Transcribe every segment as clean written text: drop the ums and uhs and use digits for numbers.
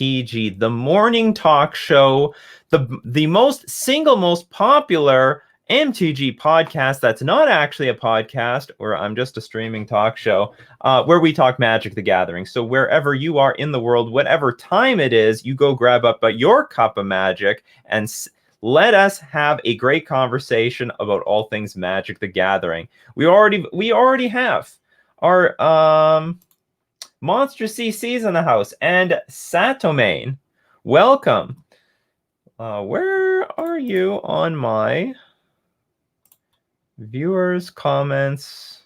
MTG, the morning talk show, the most popular MTG podcast that's not actually a podcast, or I'm just a streaming talk show, where we talk Magic the Gathering. So wherever you are in the world, whatever time it is, you go grab up your cup of Magic and let us have a great conversation about all things Magic the Gathering. We already have our Monster CC's in the house, and Satomain. Welcome. Where are you on my viewers' comments?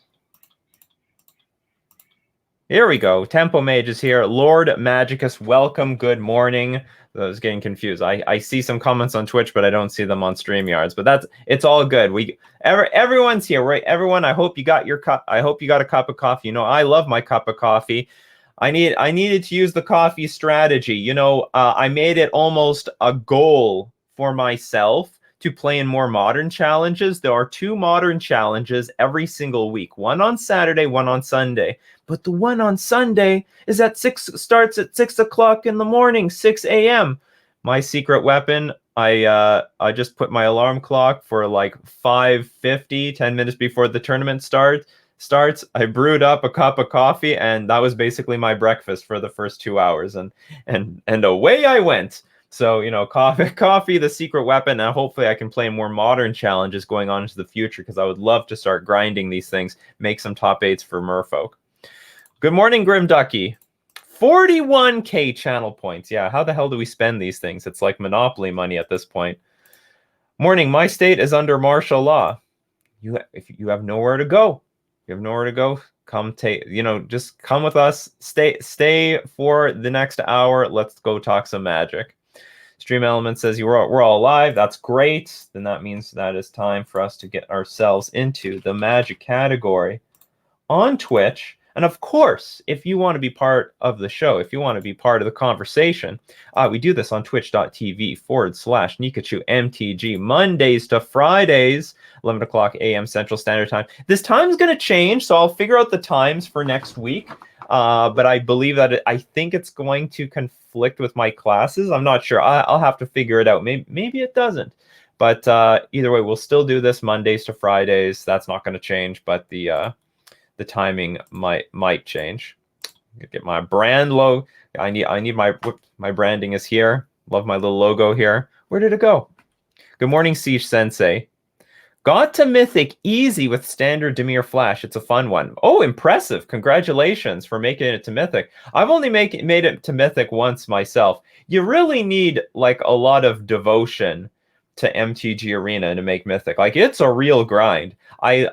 Here we go. Tempo Mage is here. Lord Magicus, welcome. Good morning. I was getting confused. I see some comments on Twitch, but I don't see them on StreamYards. But it's all good. Everyone's here, right? Everyone, I hope you got your cup. I hope you got a cup of coffee. You know, I love my cup of coffee. I needed to use the coffee strategy. You know, I made it almost a goal for myself to play in more modern challenges. There are 2 modern challenges every single week. One on Saturday, one on Sunday. But the one on Sunday is starts at 6 o'clock in the morning, 6 a.m. My secret weapon, I just put my alarm clock for like 5:50, 10 minutes before the tournament starts. I brewed up a cup of coffee, and that was basically my breakfast for the first 2 hours, and away I went. So, you know, coffee, the secret weapon, and hopefully I can play more modern challenges going on into the future, because I would love to start grinding these things, make some top 8s for Merfolk. Good morning, Grim Ducky. 41k channel points. Yeah, how the hell do we spend these things? It's like Monopoly money at this point. Morning, my state is under martial law. If you have nowhere to go, come just come with us. Stay for the next hour. Let's go talk some Magic. Stream Element says we're all live. That's great. Then that means that it's time for us to get ourselves into the Magic category on Twitch. And of course, if you want to be part of the show, if you want to be part of the conversation, we do this on twitch.tv/Nikachu MTG, Mondays to Fridays, 11 o'clock a.m. Central Standard Time. This time's going to change, so I'll figure out the times for next week. But I believe that I think it's going to conflict with my classes. I'm not sure. I'll have to figure it out. Maybe it doesn't. But either way, we'll still do this Mondays to Fridays. That's not going to change, but the timing might change. Get my brand logo. I need my branding is here. Love my little logo here. Where did it go? Good morning, Siege Sensei. Got to Mythic easy with standard Dimir Flash. It's a fun one. Oh, impressive. Congratulations for making it to Mythic. I've only made it to Mythic once myself. You really need like a lot of devotion to MTG Arena to make Mythic. Like, it's a real grind. I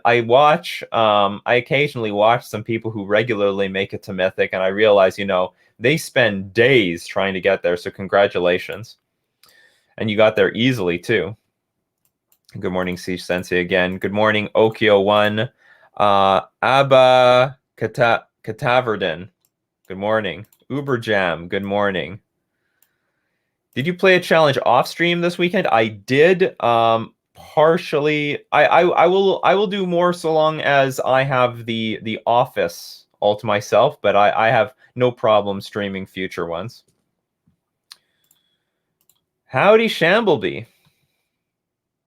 occasionally watch some people who regularly make it to Mythic, and I realize, you know, they spend days trying to get there. So congratulations. And you got there easily too. Good morning, Siege Sensei again. Good morning, Okio1. Abba Kataverden. Good morning. Uber Jam. Good morning. Did you play a challenge off stream this weekend? I did. Partially. I will do more so long as I have the office all to myself, but I have no problem streaming future ones. Howdy, Shambleby.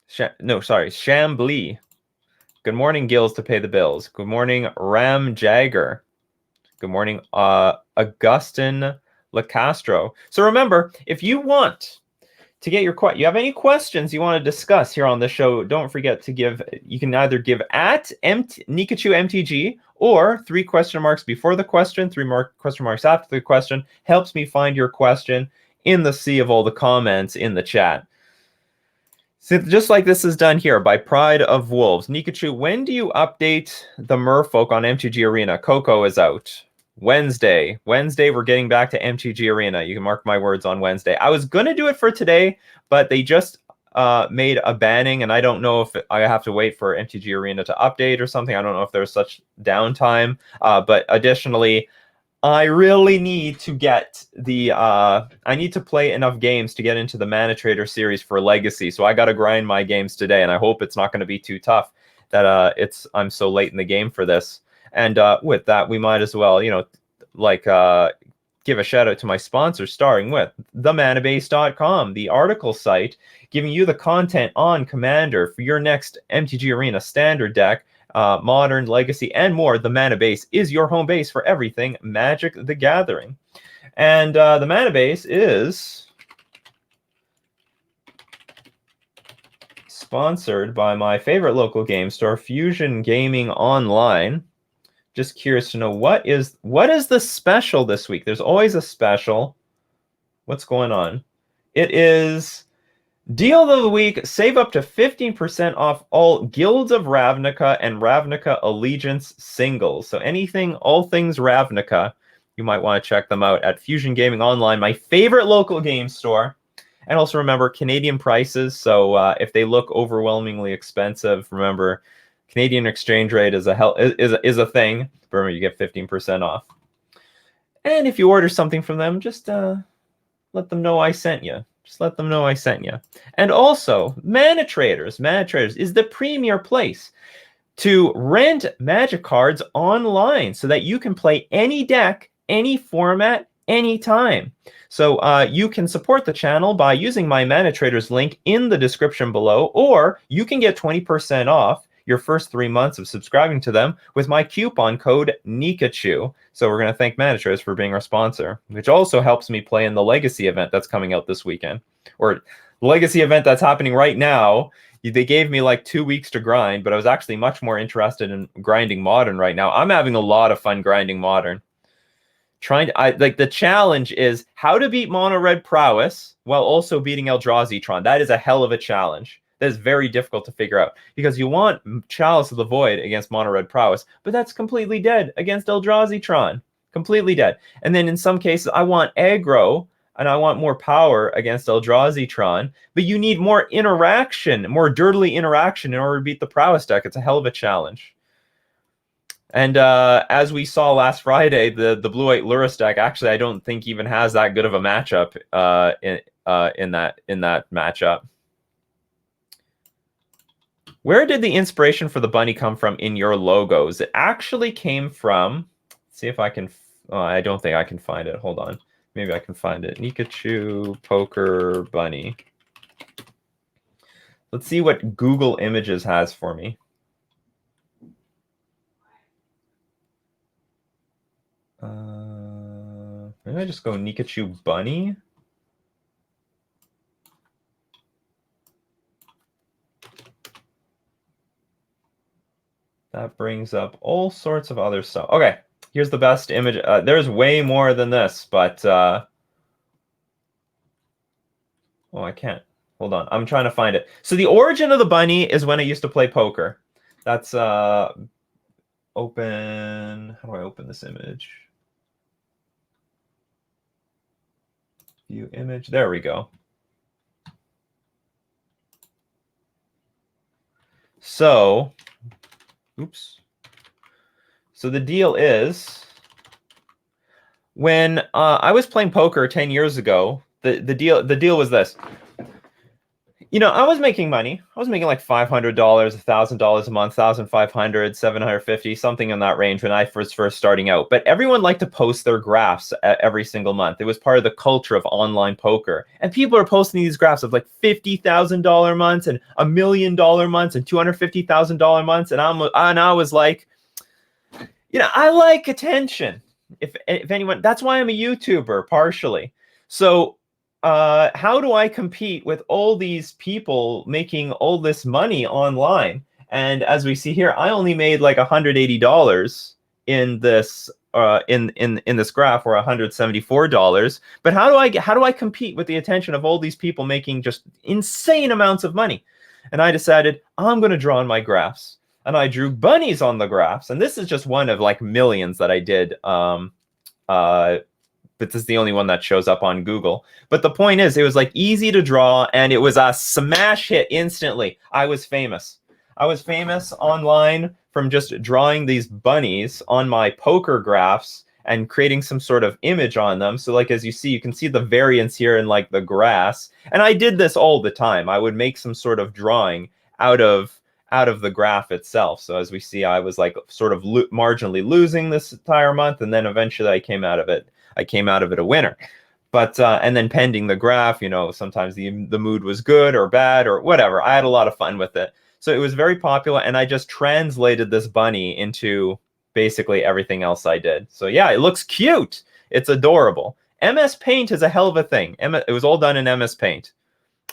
Shambly. Good morning, Gills to pay the bills. Good morning, Ram Jagger. Good morning, Augustin LaCastro. So remember, if you want to get your you have any questions you want to discuss here on the show, don't forget to give. You can either give at Nikachu MTG or 3 question marks before the question, 3 question marks after the question. Helps me find your question in the sea of all the comments in the chat. So just like this is done here by Pride of Wolves. Nikachu, when do you update the Merfolk on MTG Arena? Coco is out. Wednesday, we're getting back to MTG Arena. You can mark my words on Wednesday. I was going to do it for today, but they just made a banning, and I don't know if I have to wait for MTG Arena to update or something. I don't know if there's such downtime. But additionally, I really need to get the I need to play enough games to get into the Mana Trader series for Legacy. So I got to grind my games today, and I hope it's not going to be too tough that I'm so late in the game for this. And with that, we might as well, you know, like give a shout out to my sponsor, starting with themanabase.com, the article site giving you the content on Commander for your next MTG Arena standard deck, modern, legacy, and more. The Mana Base is your home base for everything Magic the Gathering. And the Mana Base is sponsored by my favorite local game store, Fusion Gaming Online. Just curious to know what is the special this week. There's always a special. What's going on? It is Deal of the Week. Save up to 15% off all Guilds of Ravnica and Ravnica Allegiance singles. So anything, all things Ravnica, you might want to check them out at Fusion Gaming Online, my favorite local game store. And also remember Canadian prices. So if they look overwhelmingly expensive, remember Canadian exchange rate is a thing. But remember, you get 15% off. And if you order something from them, just let them know I sent you. Just let them know I sent you. And also, Mana Traders. Mana Traders is the premier place to rent Magic cards online so that you can play any deck, any format, anytime. So you can support the channel by using my Mana Traders link in the description below, or you can get 20% off your first 3 months of subscribing to them with my coupon code Nikachu. So we're going to thank Mana Traders for being our sponsor, which also helps me play in the Legacy event that's coming out this weekend, or the Legacy event that's happening right now. They gave me like 2 weeks to grind, but I was actually much more interested in grinding Modern right now. I'm having a lot of fun grinding Modern. The challenge is how to beat Mono Red Prowess while also beating Eldrazi Tron. That is a hell of a challenge. That is very difficult to figure out because you want Chalice of the Void against Mono Red Prowess, but that's completely dead against Eldrazi Tron. Completely dead. And then in some cases, I want aggro and I want more power against Eldrazi Tron, but you need more interaction, more dirtily interaction in order to beat the Prowess deck. It's a hell of a challenge. And as we saw last Friday, the blue-white Lurrus deck actually I don't think even has that good of a matchup in that matchup. Where did the inspiration for the bunny come from in your logos? It actually came from, let's see if I can, I don't think I can find it. Hold on. Maybe I can find it. Nikachu poker bunny. Let's see what Google Images has for me. Maybe I just go Nikachu bunny. That brings up all sorts of other stuff. Okay, here's the best image. There's way more than this, but oh, I can't. Hold on, I'm trying to find it. So the origin of the bunny is when I used to play poker. That's open. How do I open this image? View image. There we go. So, oops. So the deal is, when I was playing poker 10 years ago, the deal was this. You know, I was making money. I was making like $500, $1,000 a month, $1,500, $750, something in that range when I was first starting out. But everyone liked to post their graphs every single month. It was part of the culture of online poker. And people are posting these graphs of like $50,000 months and $1 million months and $250,000 months. And I was like, you know, I like attention. If anyone, that's why I'm a YouTuber partially. So how do I compete with all these people making all this money online? And as we see here, I only made like $180 in this in this graph, or $174. But how do I compete with the attention of all these people making just insane amounts of money? And I decided I'm going to draw on my graphs, and I drew bunnies on the graphs. And this is just one of like millions that I did. But this is the only one that shows up on Google. But the point is, it was like easy to draw, and it was a smash hit instantly. I was famous. I was famous online from just drawing these bunnies on my poker graphs and creating some sort of image on them. So like, as you see, you can see the variance here in like the grass. And I did this all the time. I would make some sort of drawing out of out of the graph itself. So as we see, I was like sort of marginally losing this entire month, and then eventually I came out of it a winner. But and then pending the graph, you know, sometimes the mood was good or bad or whatever. I had a lot of fun with it. So it was very popular, and I just translated this bunny into basically everything else I did. So yeah, it looks cute. It's adorable. MS Paint is a hell of a thing. It was all done in MS Paint.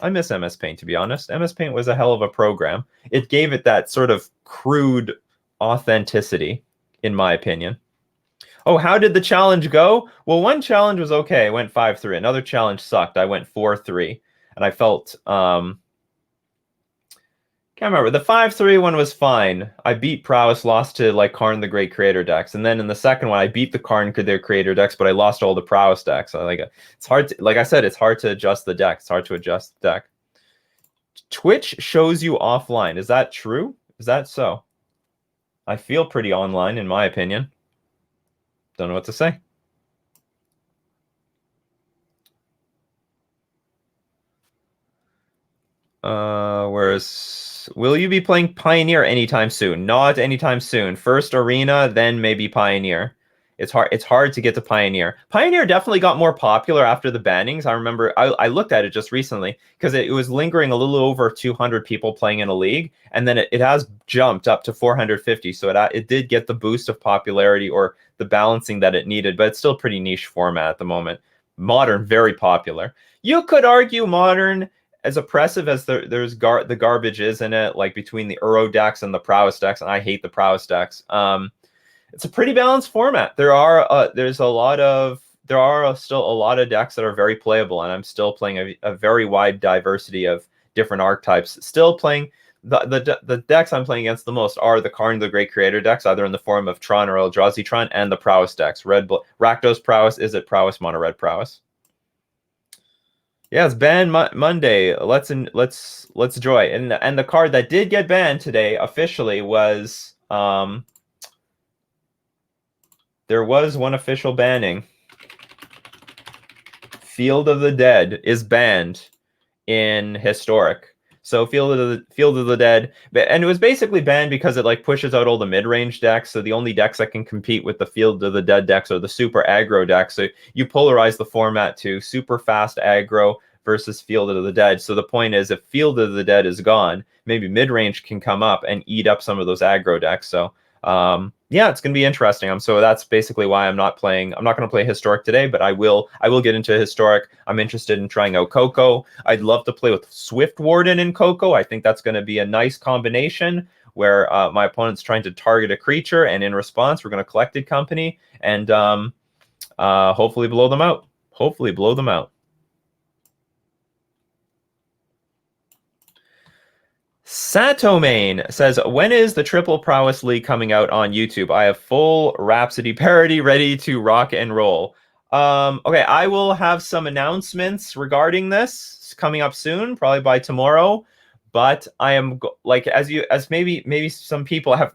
I miss MS Paint, to be honest. MS Paint was a hell of a program. It gave it that sort of crude authenticity, in my opinion. Oh, how did the challenge go? Well, one challenge was okay. I went 5-3. Another challenge sucked. I went 4-3. And I felt... can't remember. The 5-3 one was fine. I beat Prowess, lost to like Karn the Great Creator decks. And then in the second one, I beat the Karn their Creator decks, but I lost all the Prowess decks. So like it's hard to, like I said, it's hard to adjust the deck. It's hard to adjust the deck. Twitch shows you offline. Is that true? Is that so? I feel pretty online, in my opinion. Don't know what to say. Whereas, will you be playing Pioneer anytime soon? Not anytime soon. First Arena, then maybe Pioneer. It's hard to get to Pioneer. Pioneer definitely got more popular after the bannings. I remember I looked at it just recently because it was lingering a little over 200 people playing in a league, and then it has jumped up to 450. So it did get the boost of popularity or the balancing that it needed, but it's still pretty niche format at the moment. Modern, very popular. You could argue Modern, as oppressive as the garbage is in it, like between the Uro decks and the Prowess decks, and I hate the Prowess decks. It's a pretty balanced format. There are still a lot of decks that are very playable, and I'm still playing a very wide diversity of different archetypes. Still playing the decks I'm playing against the most are the Karn the Great Creator decks, either in the form of Tron or Eldrazi Tron, and the Prowess decks. Rakdos Prowess, is it Prowess, Mono Red Prowess? Yeah, it's banned Monday. Let's enjoy. And the card that did get banned today officially was there was one official banning. Field of the Dead is banned in Historic. So Field of the Dead, and it was basically banned because it like pushes out all the mid-range decks. So the only decks that can compete with the Field of the Dead decks are the super aggro decks. So you polarize the format to super fast aggro versus Field of the Dead. So the point is, if Field of the Dead is gone, maybe mid-range can come up and eat up some of those aggro decks. So yeah, it's going to be interesting. So that's basically why I'm not going to play Historic today, but I will get into Historic. I'm interested in trying out Coco. I'd love to play with Swift Warden and Coco. I think that's going to be a nice combination where my opponent's trying to target a creature, and in response, we're going to Collected Company and hopefully blow them out. Satomane says, when is the Triple Prowess League coming out on YouTube? I have full Rhapsody parody ready to rock and roll. Okay, I will have some announcements regarding this coming up soon, probably by tomorrow. But I am like, as maybe some people have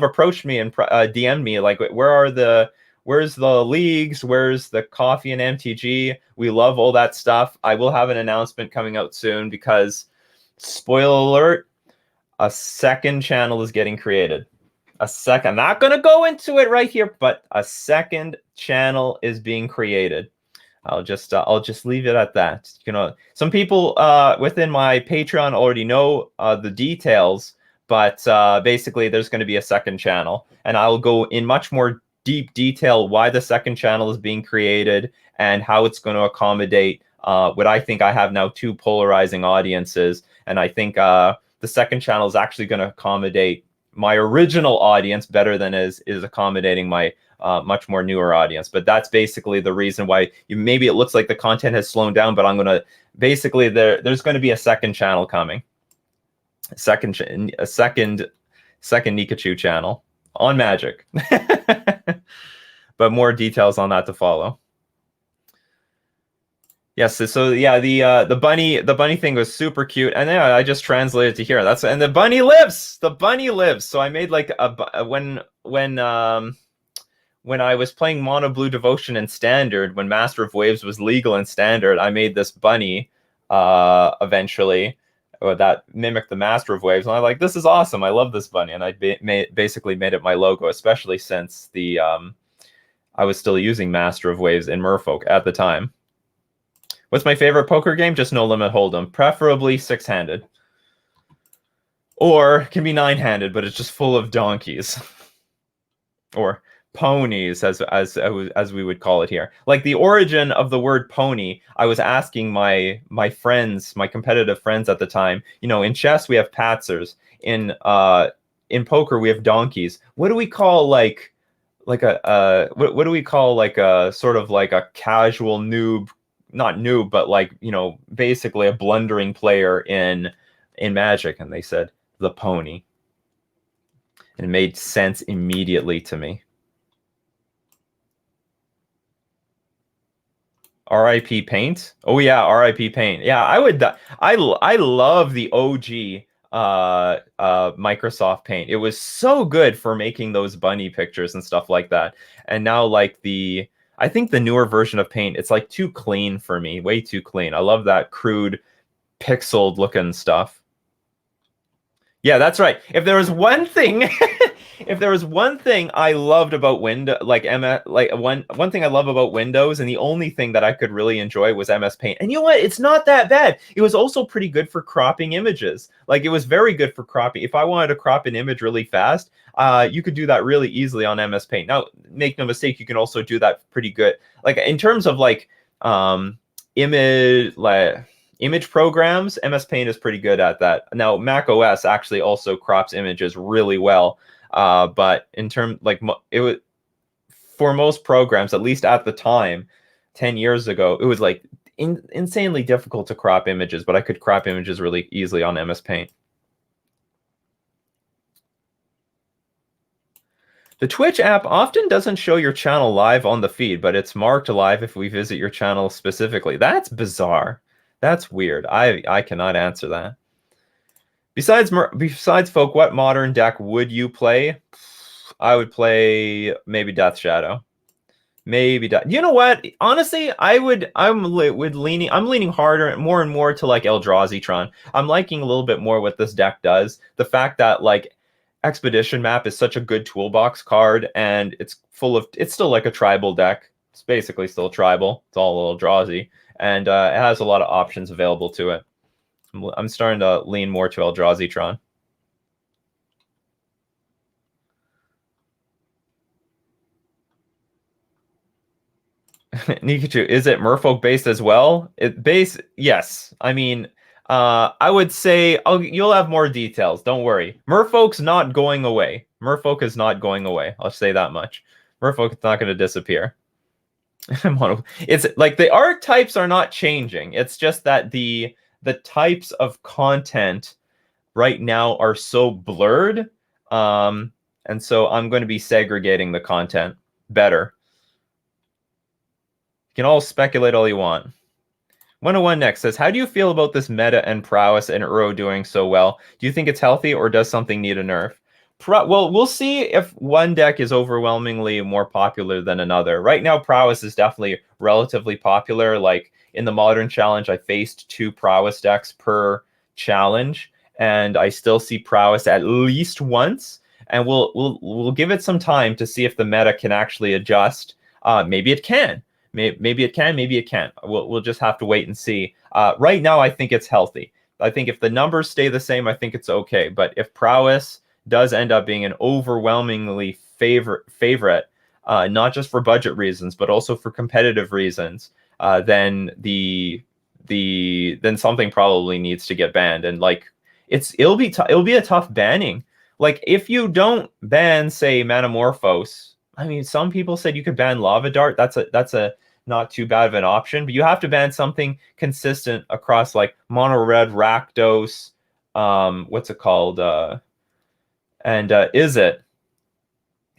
approached me and DM'd me like, where's the leagues? Where's the Coffee and MTG? We love all that stuff. I will have an announcement coming out soon because, spoiler alert, a second channel is getting created. I'm not going to go into it right here, but a second channel is being created. I'll just leave it at that. You know, some people within my Patreon already know the details, but basically there's going to be a second channel, and I'll go in much more deep detail why the second channel is being created and how it's going to accommodate what I think I have now two polarizing audiences. And I think the second channel is actually going to accommodate my original audience better than is accommodating my much more newer audience. But that's basically the reason why maybe it looks like the content has slowed down, but I'm going to basically there's going to be a second channel coming. A second Nikachu channel on Magic. But more details on that to follow. Yes, so yeah, the bunny thing was super cute, and yeah, I just translated to here. And the bunny lives. The bunny lives. So I made like when I was playing Mono Blue Devotion in Standard, when Master of Waves was legal in Standard, I made this bunny eventually, that mimicked the Master of Waves, and I'm like, this is awesome. I love this bunny, and I basically made it my logo, especially since the I was still using Master of Waves in Merfolk at the time. What's my favorite poker game? Just No Limit Hold'em, preferably 6-handed, or can be 9-handed, but it's just full of donkeys or ponies, as we would call it here. Like the origin of the word pony, I was asking my friends, my competitive friends at the time. You know, in chess we have patzers. In poker we have donkeys. What do we call like a what do we call like a sort of like a casual noob, not noob, but like, you know, basically a blundering player in Magic? And they said the pony, and it made sense immediately to me. R.I.P. Paint. Oh yeah, R.I.P. Paint. Yeah, I would. I love the OG Microsoft Paint. It was so good for making those bunny pictures and stuff like that. And now like I think the newer version of Paint, it's like too clean for me, way too clean. I love that crude, pixeled looking stuff. Yeah, that's right. If there was one thing, if there was one thing I loved about Windows, like one thing I love about Windows, and the only thing that I could really enjoy was MS Paint. And you know what? It's not that bad. It was also pretty good for cropping images. Like it was very good for cropping. If I wanted to crop an image really fast, you could do that really easily on MS Paint. Now, make no mistake, you can also do that pretty good. Like in terms of like image programs, MS Paint is pretty good at that. Now, Mac OS actually also crops images really well. But in terms, like, it was for most programs, at least at the time, 10 years ago, it was like insanely difficult to crop images, but I could crop images really easily on MS Paint. The Twitch app often doesn't show your channel live on the feed, but it's marked live if we visit your channel specifically. That's bizarre. That's weird. I cannot answer that. Besides Folk, what modern deck would you play? I would play maybe Death Shadow. Maybe you know what? Honestly, I'm leaning harder, more and more to like Eldrazi. I'm liking a little bit more what this deck does. The fact that like Expedition Map is such a good toolbox card, and it's still like a tribal deck. It's basically still tribal. It's all Eldrazi, and it has a lot of options available to it. I'm starting to lean more to Eldrazi. Nikachu, is it Merfolk based as well? Yes. I mean, I would say you'll have more details. Don't worry. Merfolk's not going away. Merfolk is not going away. I'll say that much. Merfolk is not going to disappear. It's like the archetypes are not changing. It's just that the types of content right now are so blurred. And so I'm going to be segregating the content better. You can all speculate all you want. 101 next says, how do you feel about this meta and Prowess and Uro doing so well? Do you think it's healthy, or does something need a nerf? Well, we'll see if one deck is overwhelmingly more popular than another. Right now, Prowess is definitely relatively popular. Like in the Modern Challenge, I faced 2 Prowess decks per challenge, and I still see Prowess at least once. And we'll give it some time to see if the meta can actually adjust. Maybe it can. Maybe it can. Maybe it can't. We'll just have to wait and see. Right now, I think it's healthy. I think if the numbers stay the same, I think it's okay. But if Prowess does end up being an overwhelmingly favorite, not just for budget reasons, but also for competitive reasons, then then something probably needs to get banned. And like it'll be a tough banning. Like if you don't ban, say, Manamorphose, I mean, some people said you could ban Lava Dart. That's a not too bad of an option, but you have to ban something consistent across like Mono Red, Rakdos, what's it called? And Is It?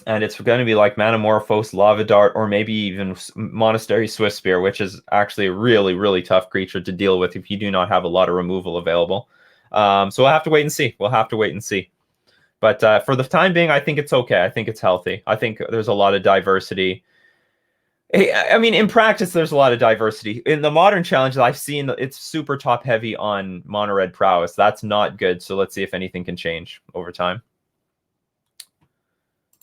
And it's going to be like Manamorphose, Lava Dart, or maybe even Monastery Swift Spear, which is actually a really, really tough creature to deal with if you do not have a lot of removal available. So we'll have to wait and see. But for the time being, I think it's okay. I think it's healthy. I think there's a lot of diversity. I mean, in practice, there's a lot of diversity. In the modern challenges, I've seen it's super top heavy on mono red prowess. That's not good. So let's see if anything can change over time.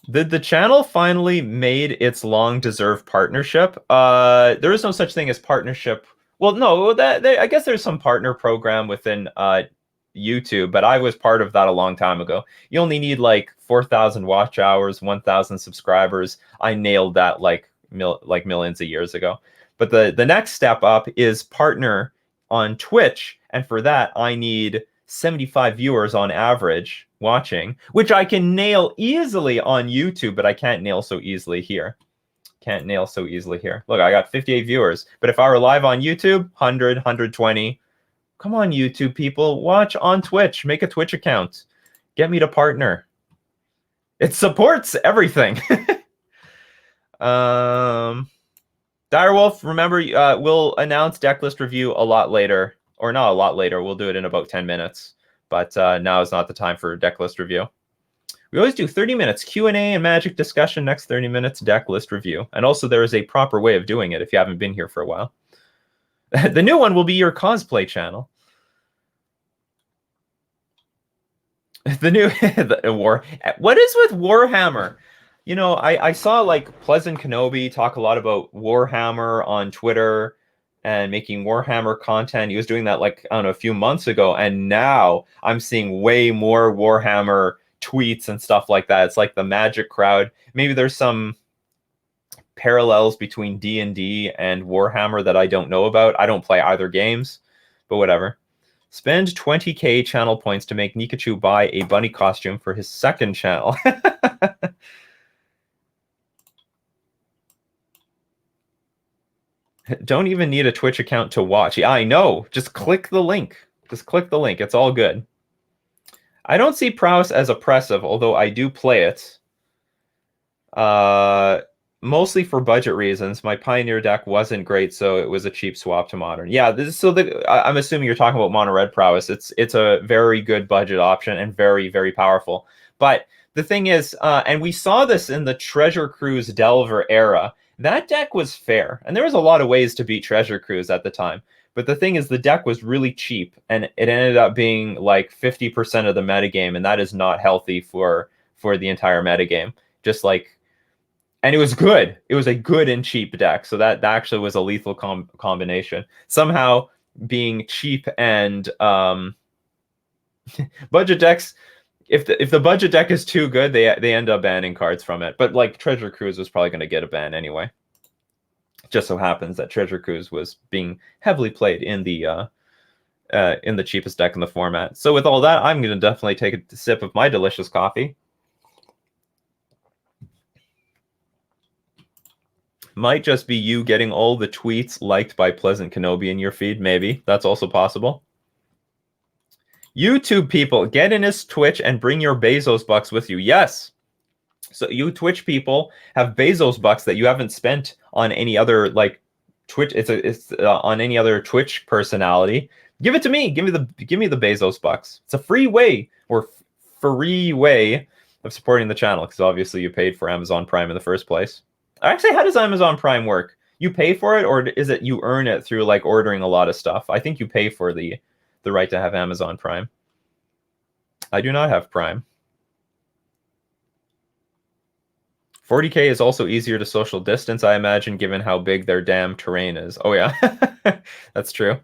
Did the channel finally made its long-deserved partnership? There is no such thing as partnership. Well, no, I guess there's some partner program within YouTube, but I was part of that a long time ago. You only need like 4,000 watch hours, 1,000 subscribers. I nailed that like millions of years ago. But the next step up is partner on Twitch, and for that I need 75 viewers on average watching, which I can nail easily on YouTube, but I can't nail so easily here. Look, I got 58 viewers, but if I were live on YouTube, 100, 120. Come on, YouTube people, watch on Twitch. Make a Twitch account. Get me to partner. It supports everything. Direwolf, remember, we'll announce Decklist review a lot later. Or not a lot later. We'll do it in about 10 minutes. But now is not the time for Decklist review. We always do 30 minutes Q&A and Magic discussion, next 30 minutes Decklist review. And also there is a proper way of doing it if you haven't been here for a while. The new one will be your cosplay channel. The new the war. What is with Warhammer? You know, I saw like Pleasant Kenobi talk a lot about Warhammer on Twitter and making Warhammer content. He was doing that like, I don't know, a few months ago. And now I'm seeing way more Warhammer tweets and stuff like that. It's like the Magic crowd. Maybe there's some parallels between D&D and Warhammer that I don't know about. I don't play either games, but whatever. Spend 20k channel points to make Nikachu buy a bunny costume for his second channel. Don't even need a Twitch account to watch. Yeah, I know. Just click the link. It's all good. I don't see Prowess as oppressive, although I do play it. Mostly for budget reasons. My Pioneer deck wasn't great, so it was a cheap swap to Modern. Yeah, I'm assuming you're talking about Mono Red Prowess. It's a very good budget option and very, very powerful. But the thing is, and we saw this in the Treasure Cruise Delver era, that deck was fair. And there was a lot of ways to beat Treasure Cruise at the time. But the thing is, the deck was really cheap, and it ended up being like 50% of the metagame, and that is not healthy for the entire metagame. Just like, and it was good. It was a good and cheap deck, so that actually was a lethal combination. Somehow, being cheap and budget decks, if the budget deck is too good, they end up banning cards from it. But like Treasure Cruise was probably going to get a ban anyway. Just so happens that Treasure Cruise was being heavily played in the cheapest deck in the format. So with all that, I'm going to definitely take a sip of my delicious coffee. Might just be you getting all the tweets liked by Pleasant Kenobi in your feed. Maybe. That's also possible. YouTube people, get in his Twitch and bring your Bezos bucks with you. Yes. So you Twitch people have Bezos bucks that you haven't spent on any other like Twitch. It's on any other Twitch personality. Give it to me. Give me the Bezos bucks. It's a free way of supporting the channel, because obviously you paid for Amazon Prime in the first place. Actually, how does Amazon Prime work? You pay for it, or is it you earn it through like ordering a lot of stuff? I think you pay for the right to have Amazon Prime. I do not have Prime. 40k is also easier to social distance, I imagine, given how big their damn terrain is. Oh, yeah. That's true.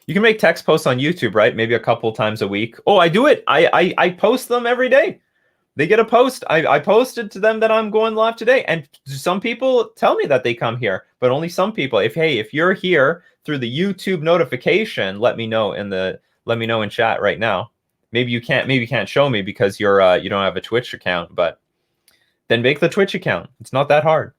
You can make text posts on YouTube, right? Maybe a couple times a week. Oh, I do it. I post them every day. They get a post. I posted to them that I'm going live today. And some people tell me that they come here, but only some people. If you're here through the YouTube notification, let me know in chat right now. Maybe you can't show me because you don't have a Twitch account, but then make the Twitch account. It's not that hard.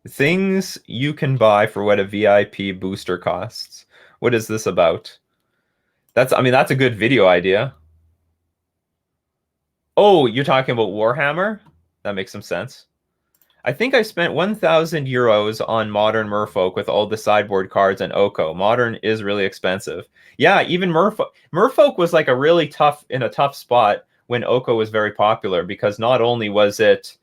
Things you can buy for what a VIP booster costs. What is this about? That's a good video idea. Oh, you're talking about Warhammer? That makes some sense. I think I spent 1,000 euros on Modern Merfolk with all the sideboard cards and Oko. Modern is really expensive. Yeah, even Merfolk was like in a tough spot when Oko was very popular, because not only was it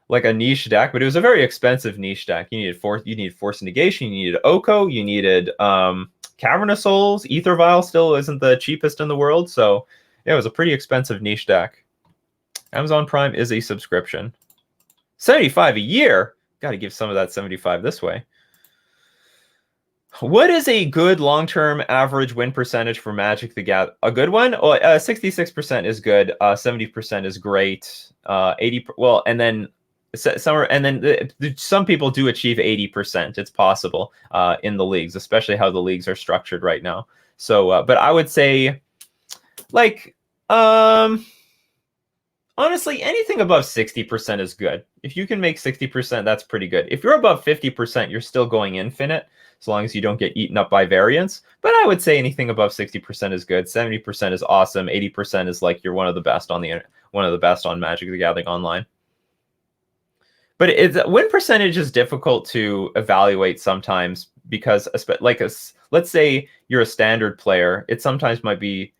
like a niche deck, but it was a very expensive niche deck. You needed Force Negation, you needed Oko, you needed Cavern of Souls. Ether Vial still isn't the cheapest in the world, so yeah, it was a pretty expensive niche deck. Amazon Prime is a subscription. 75 a year. Got to give some of that 75 this way. What is a good long-term average win percentage for Magic the Gathering? A good one? 66% is good. 70% is great. 80. Well, and then some people do achieve 80%. It's possible in the leagues, especially how the leagues are structured right now. So, but I would say, like, honestly, anything above 60% is good. If you can make 60%, that's pretty good. If you're above 50%, you're still going infinite, as long as you don't get eaten up by variants. But I would say anything above 60% is good. 70% is awesome. 80% is like you're one of the best on Magic the Gathering Online. But win percentage is difficult to evaluate sometimes because, like, let's say you're a standard player, it sometimes might be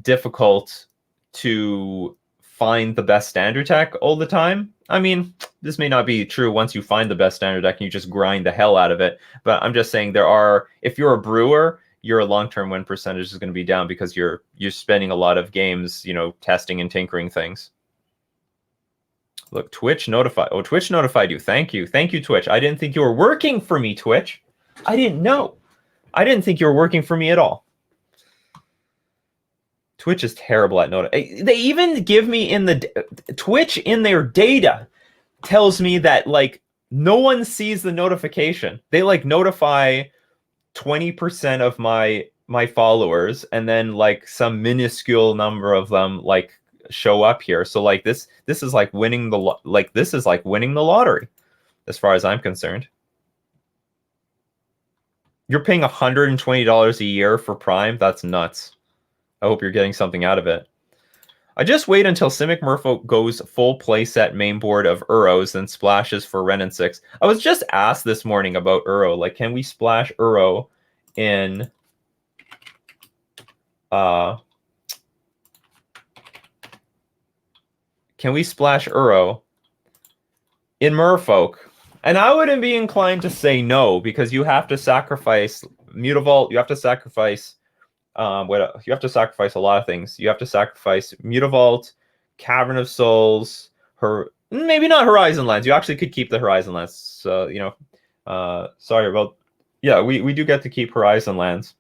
difficult to find the best standard deck all the time. I mean, this may not be true once you find the best standard deck and you just grind the hell out of it. But I'm just saying if you're a brewer, your long-term win percentage is going to be down because you're spending a lot of games, testing and tinkering things. Look, Twitch notified. Oh, Twitch notified you. Thank you. Thank you, Twitch. I didn't think you were working for me, Twitch. I didn't know. I didn't think you were working for me at all. Twitch is terrible at notifying. They even give me Twitch in their data tells me that like no one sees the notification. They like notify 20% of my followers, and then like some minuscule number of them like show up here. So like this is like winning the lottery, as far as I'm concerned. You're paying $120 a year for Prime. That's nuts. I hope you're getting something out of it. I just wait until Simic Merfolk goes full playset mainboard of Uros, then splashes for Ren and 6. I was just asked this morning about Uro. Like, can we splash Uro in... Can we splash Uro in Merfolk? And I wouldn't be inclined to say no, because you have to sacrifice Mutavault, you have to sacrifice... you have to sacrifice a lot of things. You have to sacrifice Mutavault, Cavern of Souls, maybe not Horizon Lands. You actually could keep the Horizon Lands. So, sorry about... Yeah, we do get to keep Horizon Lands.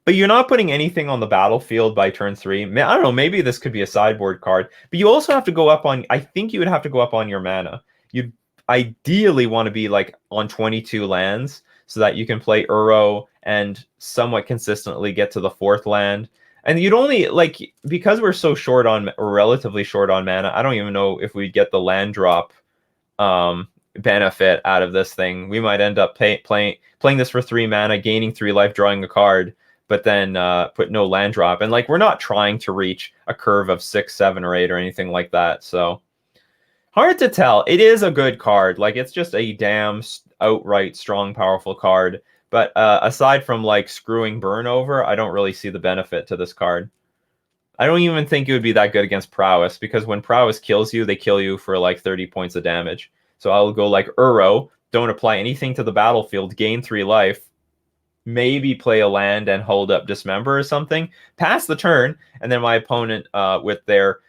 But you're not putting anything on the battlefield by turn 3. I don't know, maybe this could be a sideboard card. But you also have to go up on... I think you would have to go up on your mana. You'd ideally want to be like on 22 lands, so that you can play Uro and somewhat consistently get to the 4th land. And you'd only, like, because we're so short on, or relatively short on mana, I don't even know if we'd get the land drop benefit out of this thing. We might end up playing this for 3 mana, gaining 3 life, drawing a card, but then put no land drop. And, like, we're not trying to reach a curve of 6, 7, or 8 or anything like that, so... Hard to tell. It is a good card. Like, it's just a damn outright strong, powerful card. But aside from, like, screwing Burn over, I don't really see the benefit to this card. I don't even think it would be that good against Prowess, because when Prowess kills you, they kill you for, like, 30 points of damage. So I'll go, like, Uro, don't apply anything to the battlefield, gain 3 life, maybe play a land and hold up Dismember or something, pass the turn, and then my opponent with their...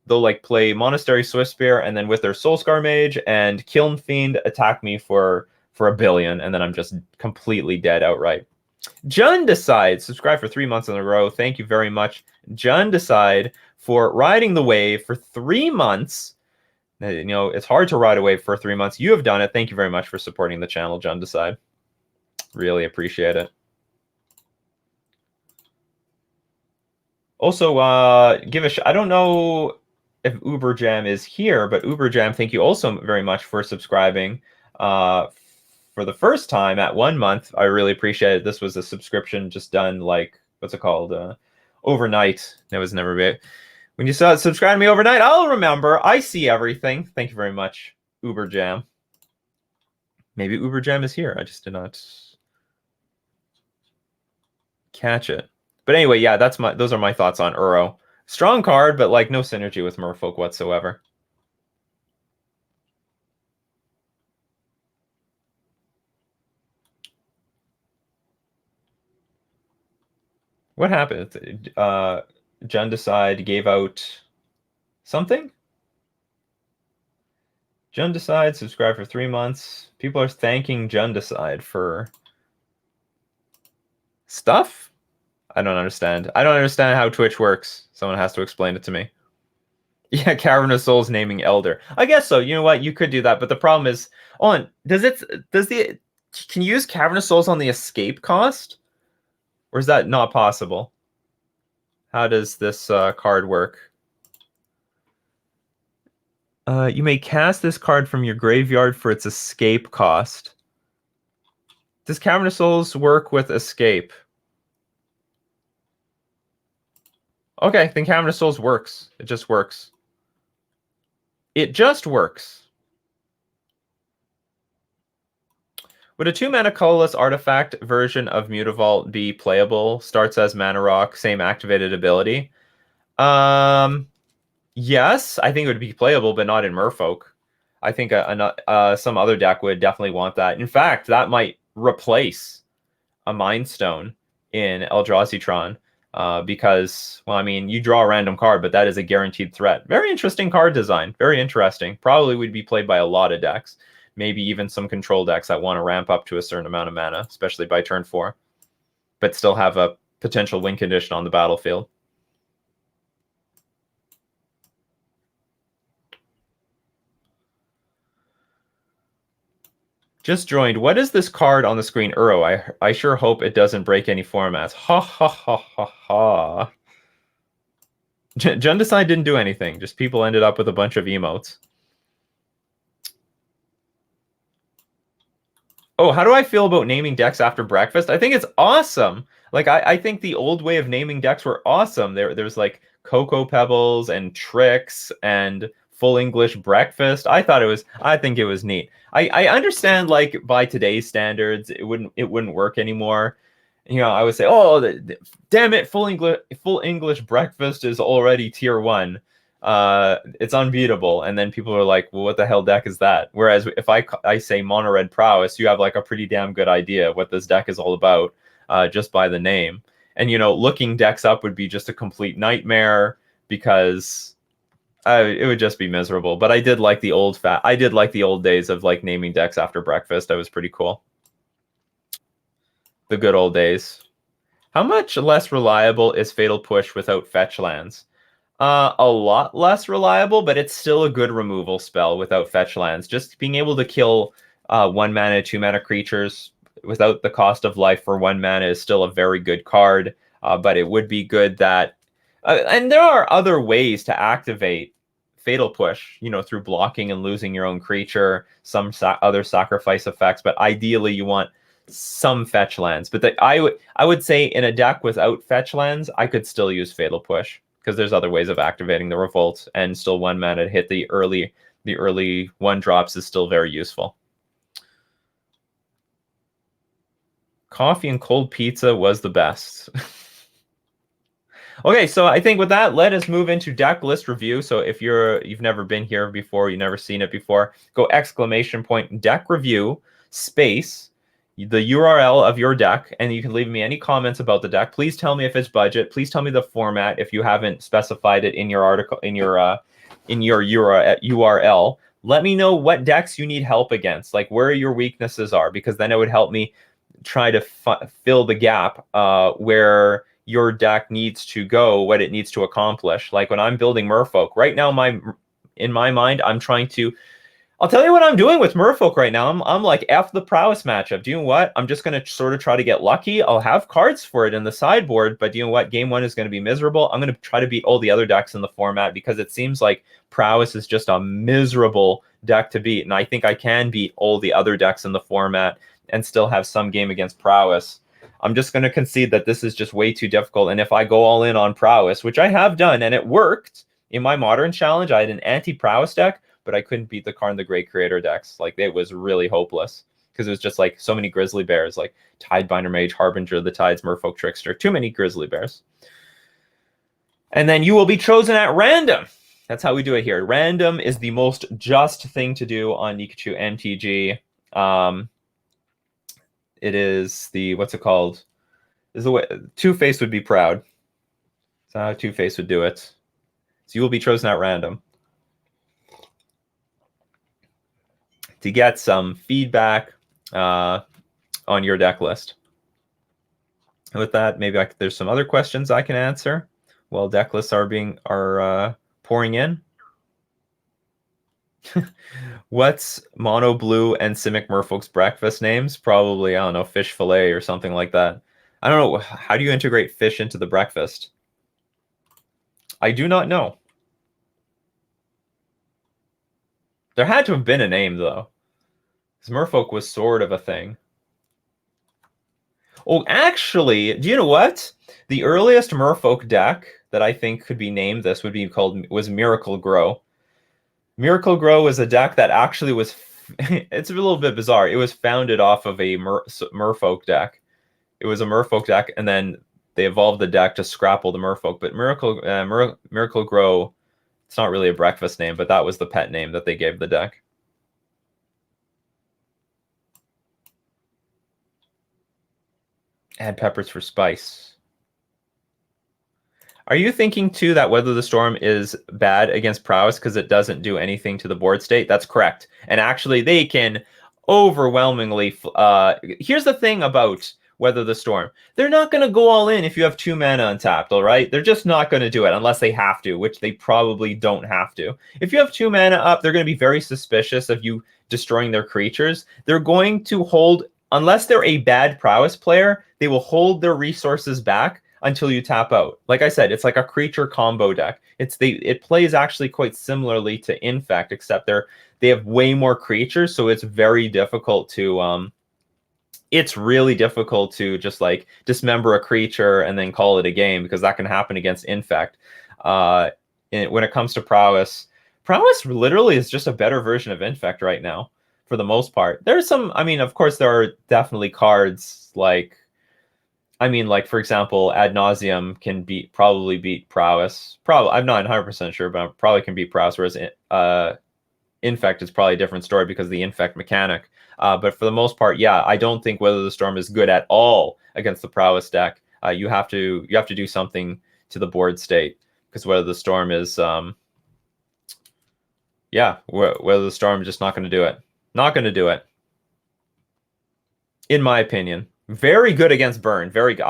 they'll like play Monastery Swiftspear, and then with their Soulscar Mage and Kiln Fiend attack me for a billion, and then I'm just completely dead outright. Jun Decide, subscribe for 3 months in a row. Thank you very much, Jun Decide, for riding the wave for 3 months. It's hard to ride a wave for 3 months. You have done it. Thank you very much for supporting the channel, Jun Decide. Really appreciate it. Also, I don't know if Uber Jam is here, but Uber Jam, thank you also very much for subscribing for the first time at 1 month. I really appreciate it. This was a subscription just done, like, what's it called? Overnight. It was never big. When you subscribe to me overnight, I'll remember. I see everything. Thank you very much, Uber Jam. Maybe Uber Jam is here. I just did not catch it. But anyway, yeah, those are my thoughts on Uro. Strong card, but like no synergy with Merfolk whatsoever. What happened? Jundicide gave out something? Jundicide subscribed for 3 months. People are thanking Jundicide for stuff? I don't understand. I don't understand how Twitch works. Someone has to explain it to me. Yeah, Cavern of Souls naming Elder. I guess so. You know what? You could do that, but the problem is, can you use Cavern of Souls on the escape cost? Or is that not possible? How does this card work? You may cast this card from your graveyard for its escape cost. Does Cavern of Souls work with escape? Okay, then Cavern of Souls works. It just works. It just works. Would a 2-mana colorless artifact version of Mutavault be playable? Starts as mana rock, same activated ability. Yes, I think it would be playable, but not in Merfolk. I think some other deck would definitely want that. In fact, that might replace a Mind Stone in Eldrazi Tron. Because, well, I mean, you draw a random card, but that is a guaranteed threat. Very interesting card design. Very interesting. Probably would be played by a lot of decks. Maybe even some control decks that want to ramp up to a certain amount of mana, especially by turn 4, but still have a potential win condition on the battlefield. Just joined. What is this card on the screen? Uro. I sure hope it doesn't break any formats. Ha ha ha ha ha. Jundicide didn't do anything. Just people ended up with a bunch of emotes. Oh, how do I feel about naming decks after breakfast? I think it's awesome. Like I think the old way of naming decks were awesome. There's like Cocoa Pebbles and Tricks and Full English Breakfast. I think it was neat. I understand like by today's standards it wouldn't work anymore. You know, I would say, oh, damn it, Full English Breakfast is already tier 1. It's unbeatable, and then people are like, well, what the hell deck is that? Whereas if I say mono red prowess, you have like a pretty damn good idea what this deck is all about, just by the name. And you know, looking decks up would be just a complete nightmare because it would just be miserable. But I did like the old days of like naming decks after breakfast. That was pretty cool. The good old days. How much less reliable is Fatal Push without fetch lands? A lot less reliable, but it's still a good removal spell without fetch lands. Just being able to kill 1-mana, 2-mana creatures without the cost of life for 1 mana is still a very good card. But it would be good that, and there are other ways to activate Fatal Push, you know, through blocking and losing your own creature, some other sacrifice effects. But ideally, you want some fetch lands. But I would say in a deck without fetch lands, I could still use Fatal Push, because there's other ways of activating the Revolt, and still 1 mana to hit the early 1-drops is still very useful. Coffee and cold pizza was the best. Okay, so I think with that, let us move into deck list review. So if you've never been here before, you've never seen it before, go ! Deck review space the URL of your deck, and you can leave me any comments about the deck. Please tell me if it's budget. Please tell me the format if you haven't specified it in your article, in your URL. Let me know what decks you need help against, like where your weaknesses are, because then it would help me try to fill the gap where your deck needs to go, what it needs to accomplish. Like when I'm building Merfolk right now, in my mind, I'm trying to. I'll tell you what I'm doing with Merfolk right now. I'm like, F the Prowess matchup. Do you know what? I'm just going to sort of try to get lucky. I'll have cards for it in the sideboard, but do you know what? Game 1 is going to be miserable. I'm going to try to beat all the other decks in the format, because it seems like Prowess is just a miserable deck to beat. And I think I can beat all the other decks in the format and still have some game against Prowess. I'm just going to concede that this is just way too difficult. And if I go all in on Prowess, which I have done, and it worked in my Modern Challenge, I had an anti-Prowess deck, but I couldn't beat the Karn the Great Creator decks. Like, it was really hopeless, because it was just like so many Grizzly Bears, like Tidebinder Mage, Harbinger of the Tides, Merfolk Trickster. Too many Grizzly Bears. And then you will be chosen at random. That's how we do it here. Random is the most just thing to do on Nikachu MTG. It is the, what's it called? Is the way Two-Face would be proud. That's how Two-Face would do it. So you will be chosen at random to get some feedback on your deck list. And with that, maybe there's some other questions I can answer while deck lists are pouring in. What's Mono Blue and Simic Merfolk's breakfast names? Probably, I don't know, fish fillet or something like that. I don't know. How do you integrate fish into the breakfast? I do not know. There had to have been a name, though. Because Merfolk was sort of a thing. Oh, actually, do you know what? The earliest Merfolk deck that I think could be named this was Miracle Grow. Miracle Grow was a deck that actually was... it's a little bit bizarre. It was founded off of a Merfolk deck. It was a Merfolk deck, and then they evolved the deck to scrapple the Merfolk. But Miracle Grow, it's not really a breakfast name, but that was the pet name that they gave the deck. Add peppers for spice. Are you thinking, too, that Weather the Storm is bad against Prowess because it doesn't do anything to the board state? That's correct. And actually, they can overwhelmingly... here's the thing about Weather the Storm. They're not going to go all in if you have 2 mana untapped, all right? They're just not going to do it unless they have to, which they probably don't have to. If you have 2 mana up, they're going to be very suspicious of you destroying their creatures. They're going to hold... Unless they're a bad Prowess player, they will hold their resources back until you tap out. Like I said, it's like a creature combo deck. It plays actually quite similarly to Infect, except they have way more creatures, so it's very difficult to it's really difficult to just like dismember a creature and then call it a game, because that can happen against Infect. When it comes to Prowess literally is just a better version of Infect right now. For the most part, there's some. I mean, of course, there are definitely cards like, for example, Ad Nauseam can probably beat Prowess. Probably, I'm not 100% sure, but probably can beat Prowess. Whereas Infect is probably a different story because of the Infect mechanic. But for the most part, yeah, I don't think Weather the Storm is good at all against the Prowess deck. You have to do something to the board state, because Weather the Storm is Weather the Storm is just not going to do it. Not going to do it. In my opinion. Very good against Burn. Very good.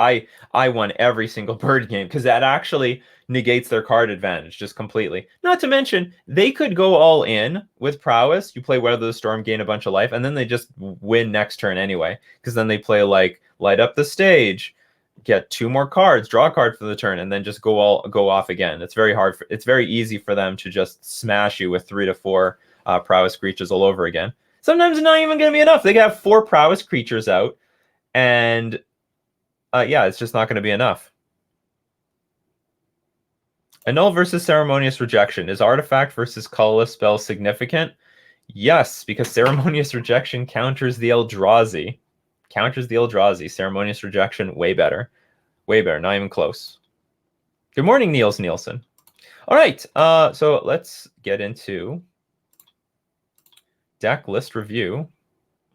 I won every single Bird game because that actually negates their card advantage just completely. Not to mention, they could go all in with Prowess. You play Weather the Storm, gain a bunch of life, and then they just win next turn anyway. Because then they play like Light Up the Stage, get 2 more cards, draw a card for the turn, and then just go off again. It's very hard. It's very easy for them to just smash you with 3 to 4 Prowess creatures all over again. Sometimes it's not even going to be enough. They can have 4 Prowess creatures out, and it's just not going to be enough. Annul versus Ceremonious Rejection. Is Artifact versus colorless spell significant? Yes, because Ceremonious Rejection counters the Eldrazi. Ceremonious Rejection, way better. Way better, not even close. Good morning, Niels Nielsen. All right, so let's get into deck list review.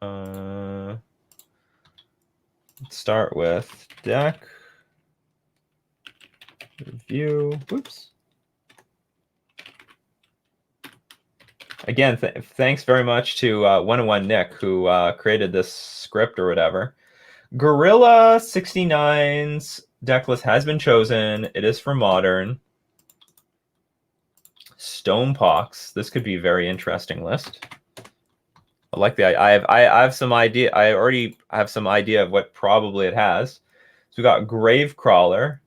Let's start with deck review. Oops. Again, thanks very much to 101 Nick, who created this script or whatever. Gorilla 69's deck list has been chosen. It is for Modern. Stonepox. This could be a very interesting list. I like the. I have some idea. I already have some idea of what probably it has. So we got Gravecrawler.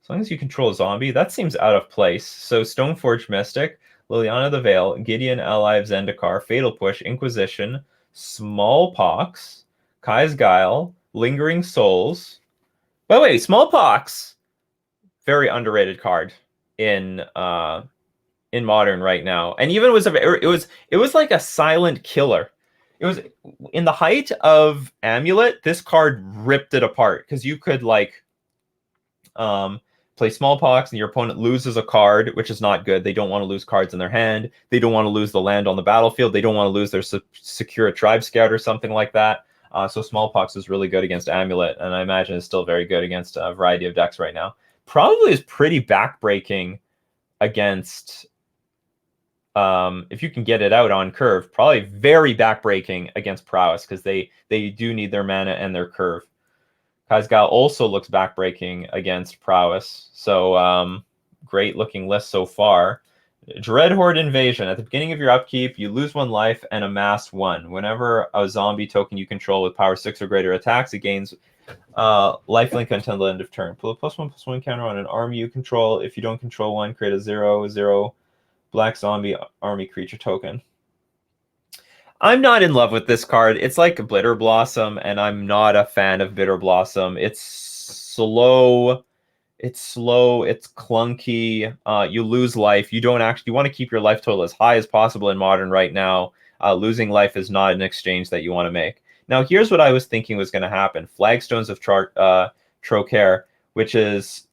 As long as you control a zombie, that seems out of place. So Stoneforge Mystic, Liliana the Veil, Gideon Ally of Zendikar, Fatal Push, Inquisition, Smallpox, Kai's Guile, Lingering Souls. By the way, Smallpox, very underrated card in Modern right now, and even it was like a silent killer. It was in the height of Amulet. This card ripped it apart because you could like play Smallpox and your opponent loses a card, which is not good. They don't want to lose cards in their hand. They don't want to lose the land on the battlefield. They don't want to lose their secure Tribe Scout or something like that. So Smallpox is really good against Amulet, and I imagine it's still very good against a variety of decks right now. Probably is pretty backbreaking against, if you can get it out on curve, probably very backbreaking against Prowess, because they do need their mana and their curve. Kazgal also looks backbreaking against Prowess. So great looking list so far. Dread Horde Invasion. At the beginning of your upkeep, you lose 1 life and amass 1. Whenever a zombie token you control with power 6 or greater attacks, it gains lifelink until the end of turn. Put a +1/+1 counter on an army you control. If you don't control one, create a 0/0 black zombie army creature token. I'm not in love with this card. It's like Bitter Blossom, and I'm not a fan of Bitter Blossom. It's slow. It's clunky. You lose life. You want to keep your life total as high as possible in Modern right now. Losing life is not an exchange that you want to make. Now, here's what I was thinking was going to happen. Flagstones of Trocaire, which is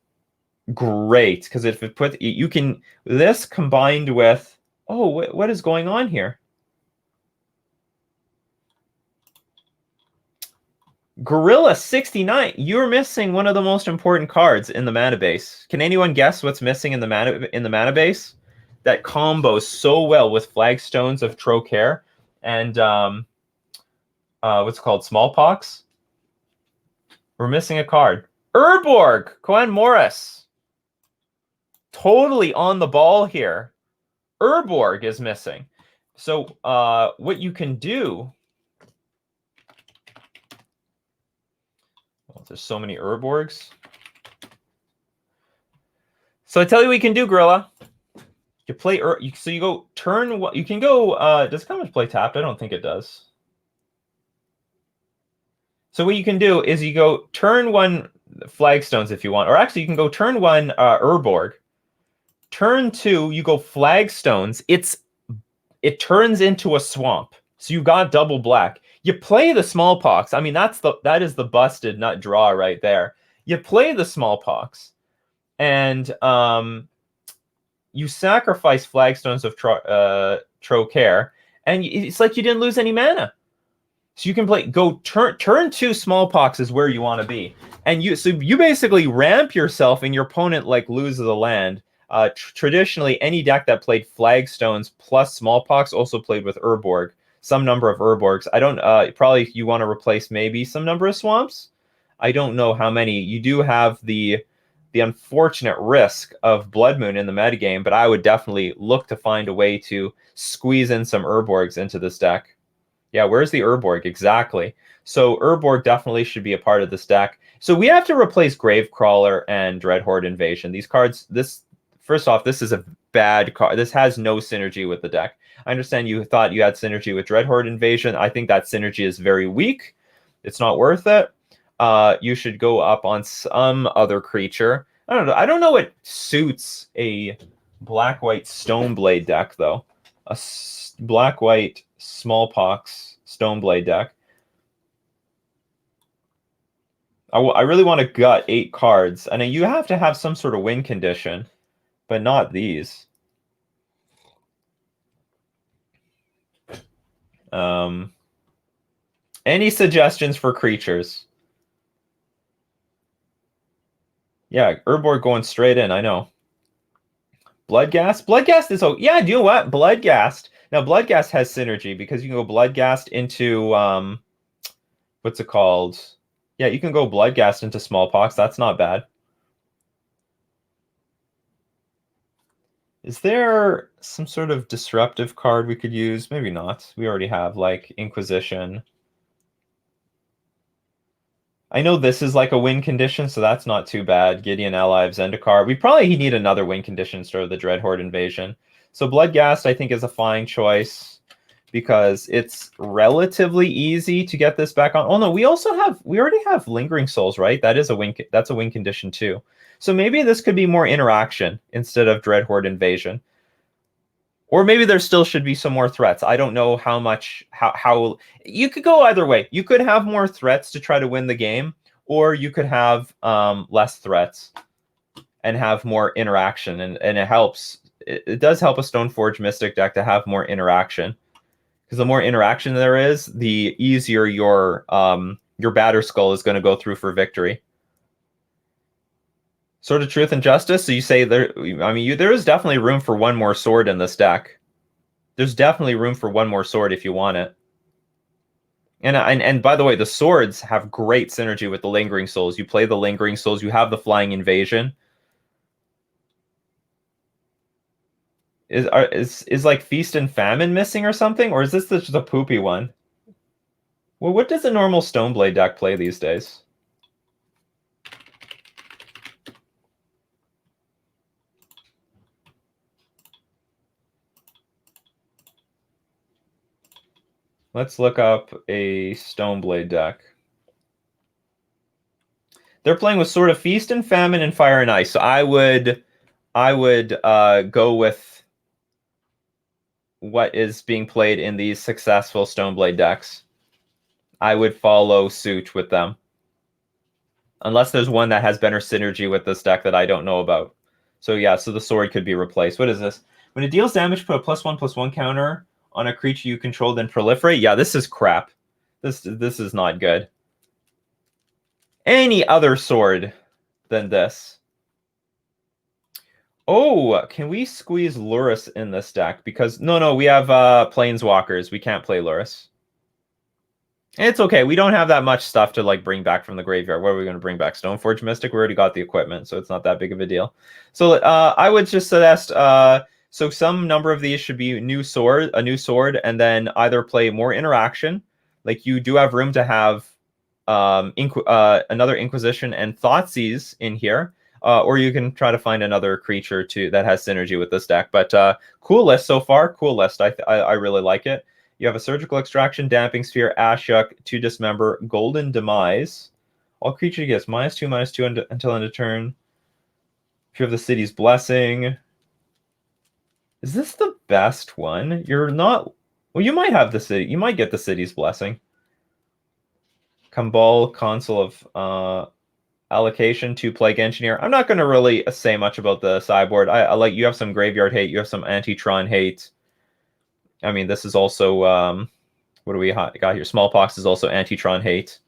great, because if it puts, you can, this combined with, oh, what is going on here? Gorilla 69. You're missing one of the most important cards in the mana base. Can anyone guess what's missing in the mana base? That combos so well with Flagstones of Trocaire and what's it called? Smallpox. We're missing a card. Urborg, Cohen Morris. Totally on the ball here. Urborg is missing. So what you can do. Well, there's so many Urborgs. So I tell you what you can do, Gorilla. You play so you go turn. You can go. Does Comet play tapped? I don't think it does. So what you can do is you go turn 1 Flagstones if you want, or actually you can go turn 1 Urborg. Turn 2, you go Flagstones. It turns into a swamp. So you got double black. You play the Smallpox. I mean, that is the busted nut draw right there. You play the Smallpox, and you sacrifice Flagstones of Trocaire, and it's like you didn't lose any mana. So you can turn 2 Smallpox is where you want to be, and you basically ramp yourself, and your opponent like loses a land. Traditionally, any deck that played Flagstones plus Smallpox also played with Urborg. Some number of Urborgs. I don't. Probably you want to replace maybe some number of swamps. I don't know how many. You do have the unfortunate risk of Blood Moon in the metagame, but I would definitely look to find a way to squeeze in some Urborgs into this deck. Yeah, where's the Urborg? Exactly. So Urborg definitely should be a part of this deck. So we have to replace Gravecrawler and Dread Horde Invasion. These cards, first off, this is a bad card. This has no synergy with the deck. I understand you thought you had synergy with Dread Horde Invasion. I think that synergy is very weak. It's not worth it. You should go up on some other creature. I don't know. I don't know what suits a black-white Stoneblade deck, though. A black-white Smallpox Stoneblade deck. I really want to gut 8 cards. And you have to have some sort of win condition, but not these. Any suggestions for creatures? Yeah, Urborg going straight in, I know. Bloodghast? Bloodghast is... Oh, yeah, you know what? Bloodghast. Now, Bloodghast has synergy because you can go Bloodghast into... what's it called? Yeah, you can go Bloodghast into Smallpox. That's not bad. Is there some sort of disruptive card we could use? Maybe not. We already have, like, Inquisition. I know this is like a win condition, so that's not too bad. Gideon Ally of Zendikar. We probably need another win condition instead of the Dread Horde Invasion. So Bloodghast, I think, is a fine choice because it's relatively easy to get this back on. Oh no, we already have Lingering Souls, right? That's a win condition too. So maybe this could be more interaction instead of Dread Horde Invasion. Or maybe there still should be some more threats. I don't know how you could go either way. You could have more threats to try to win the game, or you could have less threats. and have more interaction, and it helps. It does help a Stoneforge Mystic deck to have more interaction, because the more interaction there is, the easier your Batter Skull is going to go through for victory. Sword of Truth and Justice. So you say there? I mean, there is definitely room for one more sword in this deck. There's definitely room for one more sword if you want it. And by the way, the swords have great synergy with the Lingering Souls. You play the Lingering Souls, you have the Flying Invasion. Is like Feast and Famine missing or something? Or is this just a poopy one? Well, what does a normal Stoneblade deck play these days? Let's look up a Stoneblade deck. They're playing with sort of Feast and Famine and Fire and Ice. So I would go with what is being played in these successful Stoneblade decks. I would follow suit with them. Unless there's one that has better synergy with this deck that I don't know about. So yeah, so the sword could be replaced. What is this? When it deals damage, put a +1/+1 counter on a creature you control, then proliferate. Yeah, this is crap. This is not good. Any other sword than this. Oh, can we squeeze Lurrus in this deck? Because no, we have Planeswalkers. We can't play Lurrus. It's okay. We don't have that much stuff to like bring back from the graveyard. What are we going to bring back? Stoneforge Mystic? We already got the equipment, so it's not that big of a deal. So I would just suggest so some number of these should be a new sword, and then either play more interaction. Like you do have room to have another Inquisition and Thoughtseize in here. Or you can try to find another creature that has synergy with this deck. But cool list so far. Cool list. I really like it. You have a Surgical Extraction, Damping Sphere, Ashuk, 2 Dismember, Golden Demise. All creature gets -2/-2 until end of turn. If you have the City's Blessing. Is this the best one? You're not... Well, you might have the city. You might get the City's Blessing. Cabal, Console of... Allocation to Plague Engineer. I'm not going to really say much about the sideboard. I like you have some graveyard hate. You have some anti-Tron hate. I mean, this is also what do we got here? Smallpox is also anti-Tron hate.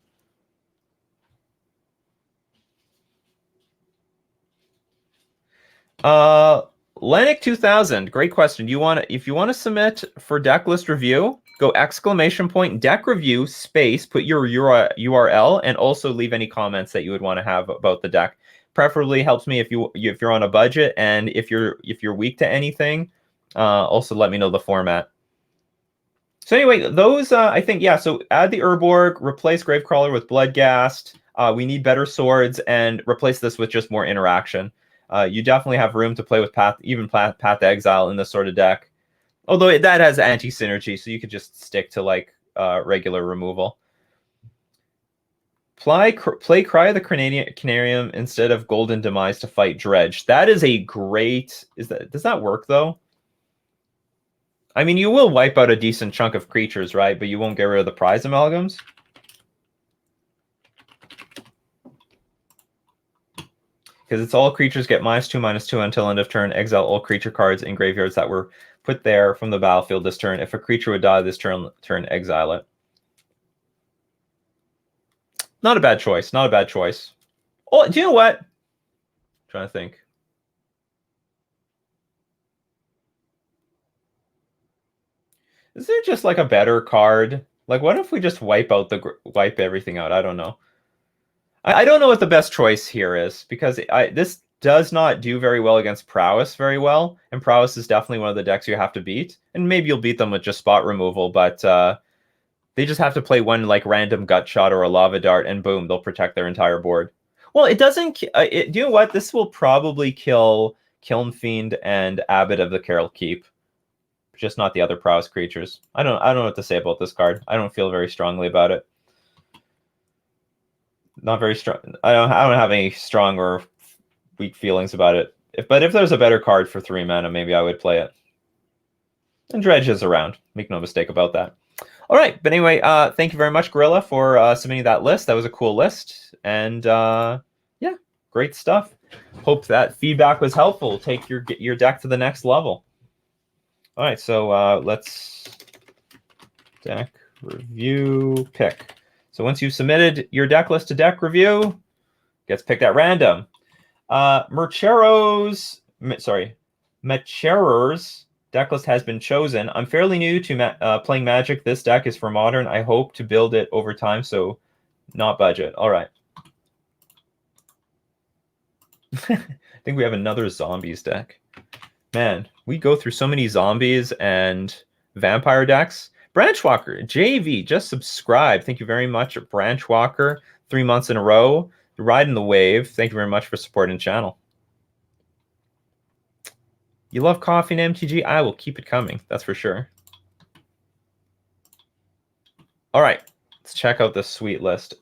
Lenic 2000, great question. If you want to submit for deck list review, go ! Deck review space, put your URL, and also leave any comments that you would want to have about the deck. Preferably helps me if you're on a budget, and if you're weak to anything, also let me know the format. So anyway, those I think, yeah. So add the Urborg, replace Gravecrawler with Bloodghast. We need better swords, and replace this with just more interaction. You definitely have room to play with Path to Exile in this sort of deck. Although that has anti-synergy, so you could just stick to like regular removal. Play Cry of the Canarium instead of Golden Demise to fight Dredge. That is a great... Does that work, though? I mean, you will wipe out a decent chunk of creatures, right? But you won't get rid of the prize amalgams. Because it's all creatures get -2/-2 until end of turn. Exile all creature cards in graveyards that were put there from the battlefield this turn. If a creature would die this turn, exile it. Not a bad choice. Not a bad choice. Oh, do you know what? I'm trying to think. Is there just like a better card? Like, what if we just wipe everything out? I don't know. I don't know what the best choice here is, because this does not do very well against Prowess very well, and Prowess is definitely one of the decks you have to beat, and maybe you'll beat them with just spot removal, but they just have to play one like random Gut Shot or a Lava Dart, and boom, they'll protect their entire board. Well, it doesn't... do you know what? This will probably kill Kiln Fiend and Abbot of the Carol Keep, just not the other Prowess creatures. I don't know what to say about this card. I don't feel very strongly about it. Not very strong. I don't have any strong or weak feelings about it. But if there's a better card for 3 mana, maybe I would play it. And Dredge is around. Make no mistake about that. All right. But anyway, thank you very much, Gorilla, for submitting that list. That was a cool list. And yeah, great stuff. hope that feedback was helpful. Take your deck to the next level. All right, so let's deck review pick. So once you've submitted your deck list to deck review, gets picked at random. Macherer's deck list has been chosen. I'm fairly new to playing Magic. This deck is for Modern. I hope to build it over time, so not budget. All right. I think we have another zombies deck. Man, we go through so many zombies and vampire decks. Branchwalker, JV, just subscribe. Thank you very much, Branchwalker. 3 months in a row. Riding the wave. Thank you very much for supporting the channel. You love Coffee and MTG? I will keep it coming. That's for sure. All right. Let's check out this sweet list.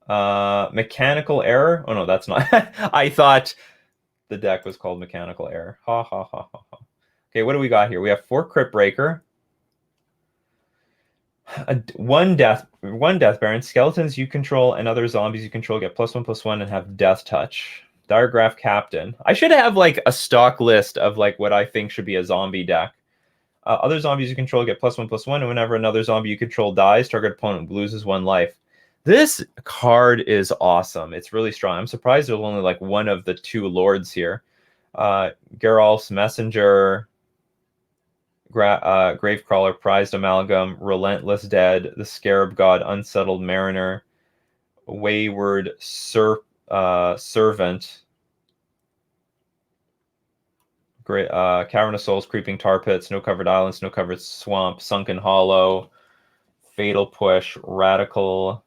Mechanical Error. Oh, no, that's not. I thought the deck was called Mechanical Error. Ha, ha, ha, ha, ha. Okay, what do we got here? We have 4 Crypt Breaker. One Death Baron. Skeletons you control and other zombies you control get +1/+1 and have Death Touch. Diregraph Captain. I should have like a stock list of like what I think should be a zombie deck. Other zombies you control get +1/+1, and whenever another zombie you control dies, target opponent loses 1 life. This card is awesome. It's really strong. I'm surprised there's only like one of the 2 lords here. Geralf's Messenger, Gravecrawler, Prized Amalgam, Relentless Dead, the Scarab God, Unsettled Mariner, Wayward Servant, Cavern of Souls, Creeping Tar Pit, Snow Covered Island, Snow Covered Swamp, Sunken Hollow, Fatal Push, Radical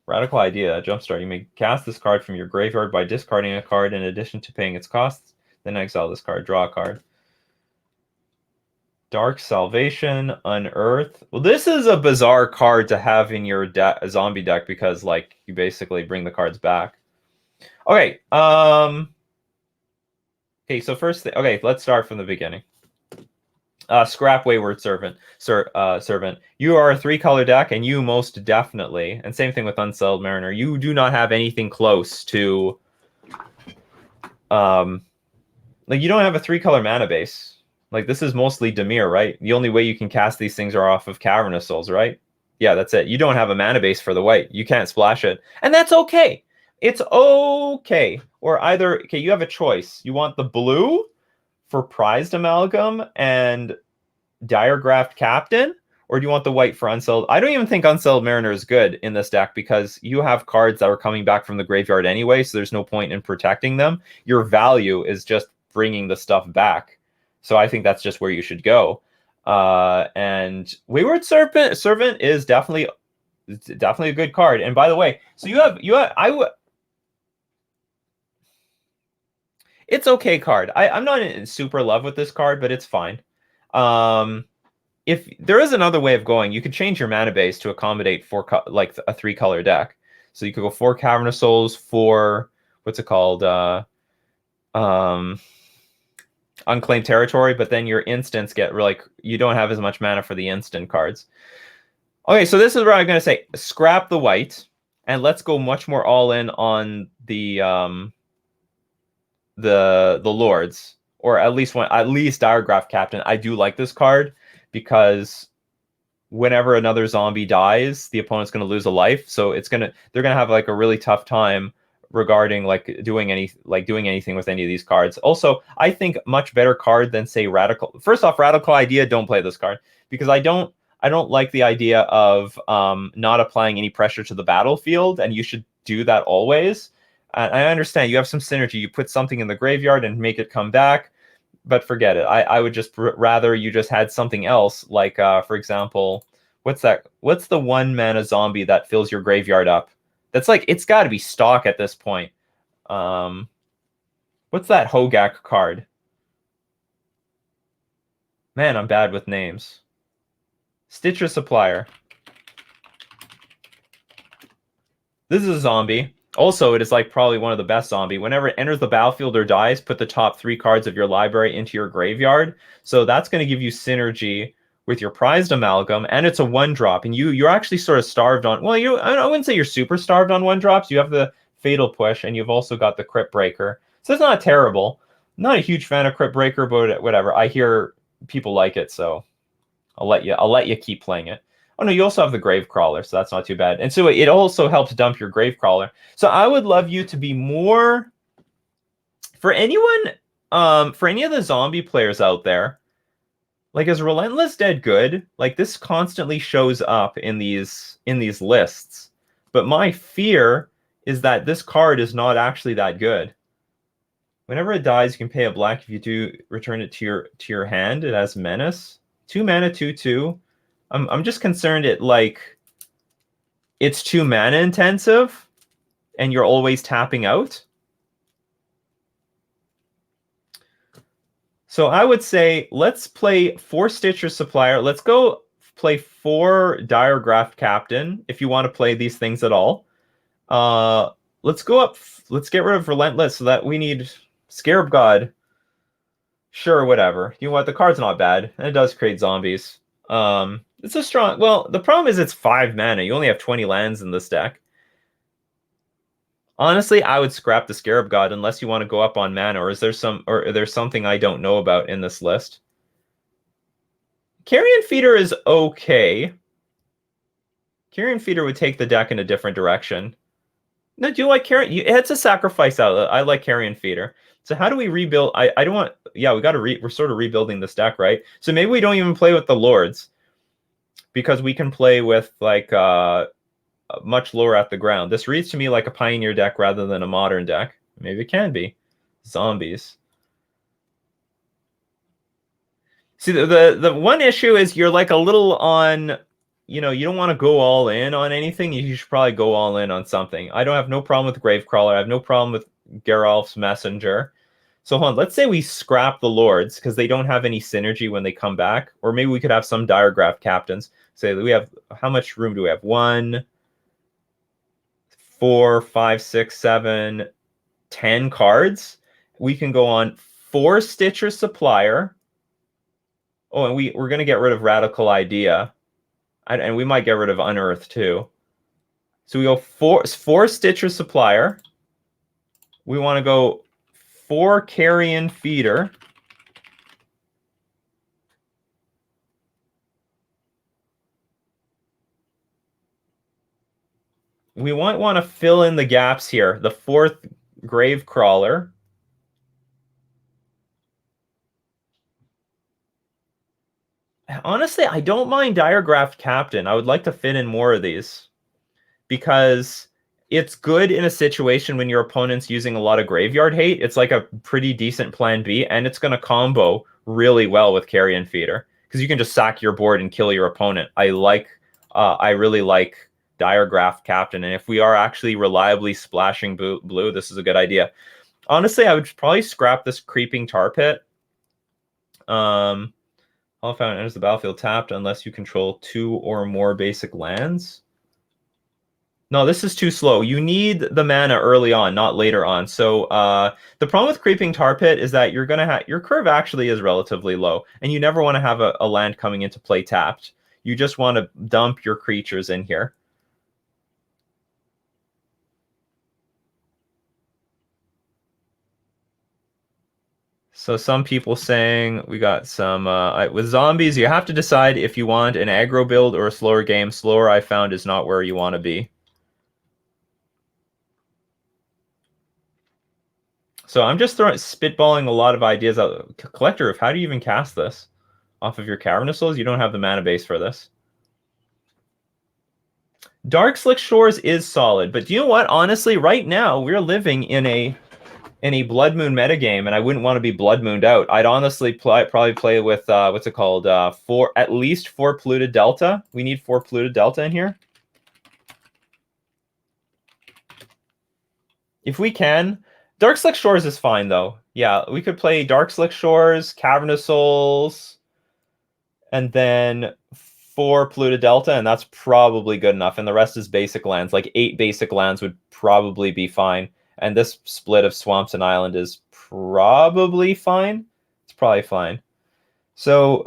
Idea, Jumpstart. You may cast this card from your graveyard by discarding a card in addition to paying its costs. Then exile this card, draw a card. Dark Salvation, Unearth. Well, this is a bizarre card to have in your zombie deck because, like, you basically bring the cards back. Okay. Okay, so first, okay, let's start from the beginning. Scrap Wayward Servant. Servant. You are a 3-color deck, and you most definitely, and same thing with Unsettled Mariner, you do not have anything close to, like, you don't have a 3-color mana base. Like, this is mostly Dimir, right? The only way you can cast these things are off of Cavern of Souls, right? Yeah, that's it. You don't have a mana base for the white. You can't splash it. And that's okay. It's okay. Or either, okay, you have a choice. You want the blue for Prized Amalgam and Diregraphed Captain, or do you want the white for Unsettled? I don't even think Unsettled Mariner is good in this deck because you have cards that are coming back from the graveyard anyway, so there's no point in protecting them. Your value is just bringing the stuff back. So I think that's just where you should go. And Wayward Servant is definitely a good card. And by the way, so it's okay card. I'm not in super love with this card, but it's fine. If there is another way of going, you could change your mana base to accommodate like a 3-color deck. So you could go 4 Cavern of Souls, 4 what's it called? Unclaimed Territory, but then your instants get like you don't have as much mana for the instant cards. Okay, so this is where I'm going to say scrap the white and let's go much more all in on the lords, or at least Diregraph Captain. I do like this card because whenever another zombie dies, the opponent's going to lose a life, so they're going to have like a really tough time regarding like doing anything with any of these cards. Also, I think much better card than say Radical. First off, Radical Idea, don't play this card because I don't like the idea of not applying any pressure to the battlefield, and you should do that always. I understand you have some synergy. You put something in the graveyard and make it come back, but forget it. I would just rather you just had something else, like for example, what's that? What's the 1-mana zombie that fills your graveyard up? That's like, it's got to be stock at this point. What's that Hogak card? Man, I'm bad with names. Stitcher Supplier. This is a zombie. Also, it is like probably one of the best zombie. Whenever it enters the battlefield or dies, put the top 3 cards of your library into your graveyard. So that's going to give you synergy with your Prized Amalgam, and it's a 1-drop, and you're actually sort of starved on. Well, I wouldn't say you're super starved on 1-drops. You have the Fatal Push, and you've also got the Crypt Breaker. So it's not terrible. I'm not a huge fan of Crypt Breaker, but whatever. I hear people like it, so I'll let you keep playing it. Oh no, you also have the Grave Crawler, so that's not too bad. And so it also helps dump your Grave Crawler. So I would love you to be more for anyone, for any of the zombie players out there. Like, is Relentless Dead good? Like, this constantly shows up in these lists. But my fear is that this card is not actually that good. Whenever it dies, you can pay a black. If you do, return it to your hand. It has Menace. 2 mana, 2/2. I'm just concerned it's too mana intensive and you're always tapping out. So I would say let's play 4 Stitcher Supplier. Let's go play 4 Diregraph Captain if you want to play these things at all. Let's go up. Let's get rid of Relentless so that we need Scarab God. Sure, whatever. You know what? The card's not bad. And it does create zombies. It's a strong... Well, the problem is it's 5 mana. You only have 20 lands in this deck. Honestly, I would scrap the Scarab God unless you want to go up on mana, or is there something I don't know about in this list? Carrion Feeder is okay. Carrion Feeder would take the deck in a different direction. No, do you like Carrion? It's a sacrifice outlet. I like Carrion Feeder. So how do we rebuild? I don't want... Yeah, we're sort of rebuilding this deck, right? So maybe we don't even play with the Lords, because we can play with like much lower at the ground. This reads to me like a Pioneer deck rather than a Modern deck. Maybe it can be. Zombies. See, the one issue is you're like a little on... You know, you don't want to go all in on anything. You should probably go all in on something. I don't have no problem with Gravecrawler. I have no problem with Geralf's Messenger. So hold on, let's say we scrap the Lords because they don't have any synergy when they come back. Or maybe we could have some Diregraph Captains. Say that we have... How much room do we have? 1, 4, 5, 6, 7, 10 cards. We can go on 4 Stitcher Supplier. Oh, and we're going to get rid of Radical Idea. And we might get rid of Unearth too. So we go 4 Stitcher Supplier. We want to go 4 Carrion Feeder. We might want to fill in the gaps here. The 4th Grave Crawler. Honestly, I don't mind Diregraph Captain. I would like to fit in more of these because it's good in a situation when your opponent's using a lot of graveyard hate. It's like a pretty decent plan B, and it's going to combo really well with Carrion Feeder because you can just sack your board and kill your opponent. I really like Diregraph Captain, and if we are actually reliably splashing blue, this is a good idea. Honestly, I would probably scrap this Creeping Tar Pit. All found enters the battlefield tapped unless you control 2 or more basic lands. No, this is too slow. You need the mana early on, not later on. So the problem with Creeping Tar Pit is that you're gonna have... Your curve actually is relatively low, and you never want to have a land coming into play tapped. You just want to dump your creatures in here. So some people saying we got some... with zombies, you have to decide if you want an aggro build or a slower game. Slower, I found, is not where you want to be. So I'm just spitballing a lot of ideas out. Collector, how do you even cast this? Off of your Cavernous Souls? You don't have the mana base for this. Dark Slick Shores is solid, but do you know what? Honestly, right now, we're living in a Blood Moon metagame, and I wouldn't want to be Blood Mooned out. I'd honestly probably play with, what's it called? At least 4 Polluted Delta. We need 4 Polluted Delta in here. If we can. Dark Slick Shores is fine, though. Yeah, we could play Dark Slick Shores, Cavernous Souls, and then 4 Polluted Delta, and that's probably good enough. And the rest is basic lands. Like 8 basic lands would probably be fine. And this split of Swamps and Island is probably fine. It's probably fine. So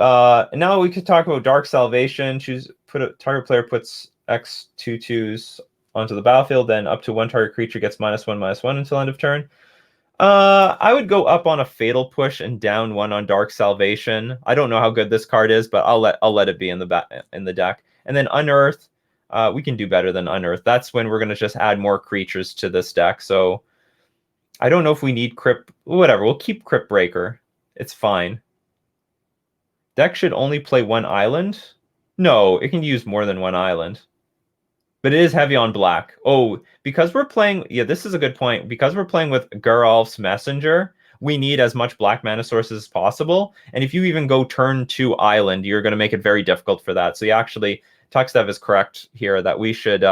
now we could talk about Dark Salvation. Target player puts X 2/2s onto the battlefield, then up to 1 target creature gets -1/-1 until end of turn. I would go up on a Fatal Push and down one on Dark Salvation. I don't know how good this card is, but I'll let it be in the deck. And then Unearth, we can do better than Unearth. That's when we're gonna just add more creatures to this deck. So I don't know if we need Crypt. Whatever, we'll keep Crypt Breaker. It's fine. Deck should only play one island. No, it can use more than one island. But it is heavy on black. Oh, because we're playing... Yeah, this is a good point. Because we're playing with Geralf's Messenger, we need as much black mana sources as possible. And if you even go turn 2 island, you're going to make it very difficult for that. So you actually... Tuxdev is correct here that we should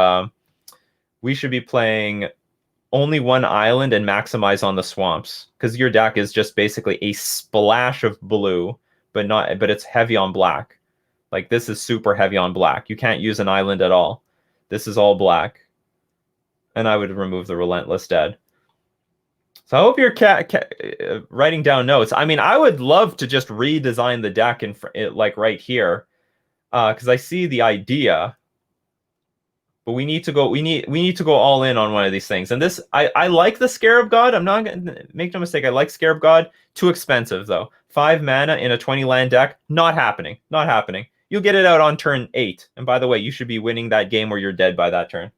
be playing only one island and maximize on the swamps. Because your deck is just basically a splash of blue, but it's heavy on black. Like, this is super heavy on black. You can't use an island at all. This is all black. And I would remove the Relentless Dead. So I hope you're writing down notes. I mean, I would love to just redesign the deck like right here. Because I see the idea. But we need to go all in on one of these things. And this, I like the Scarab God. I'm not gonna make no mistake. I like Scarab God. Too expensive though. 5 mana in a 20 land deck. Not happening. Not happening. You'll get it out on turn 8. And by the way, you should be winning that game or you're dead by that turn.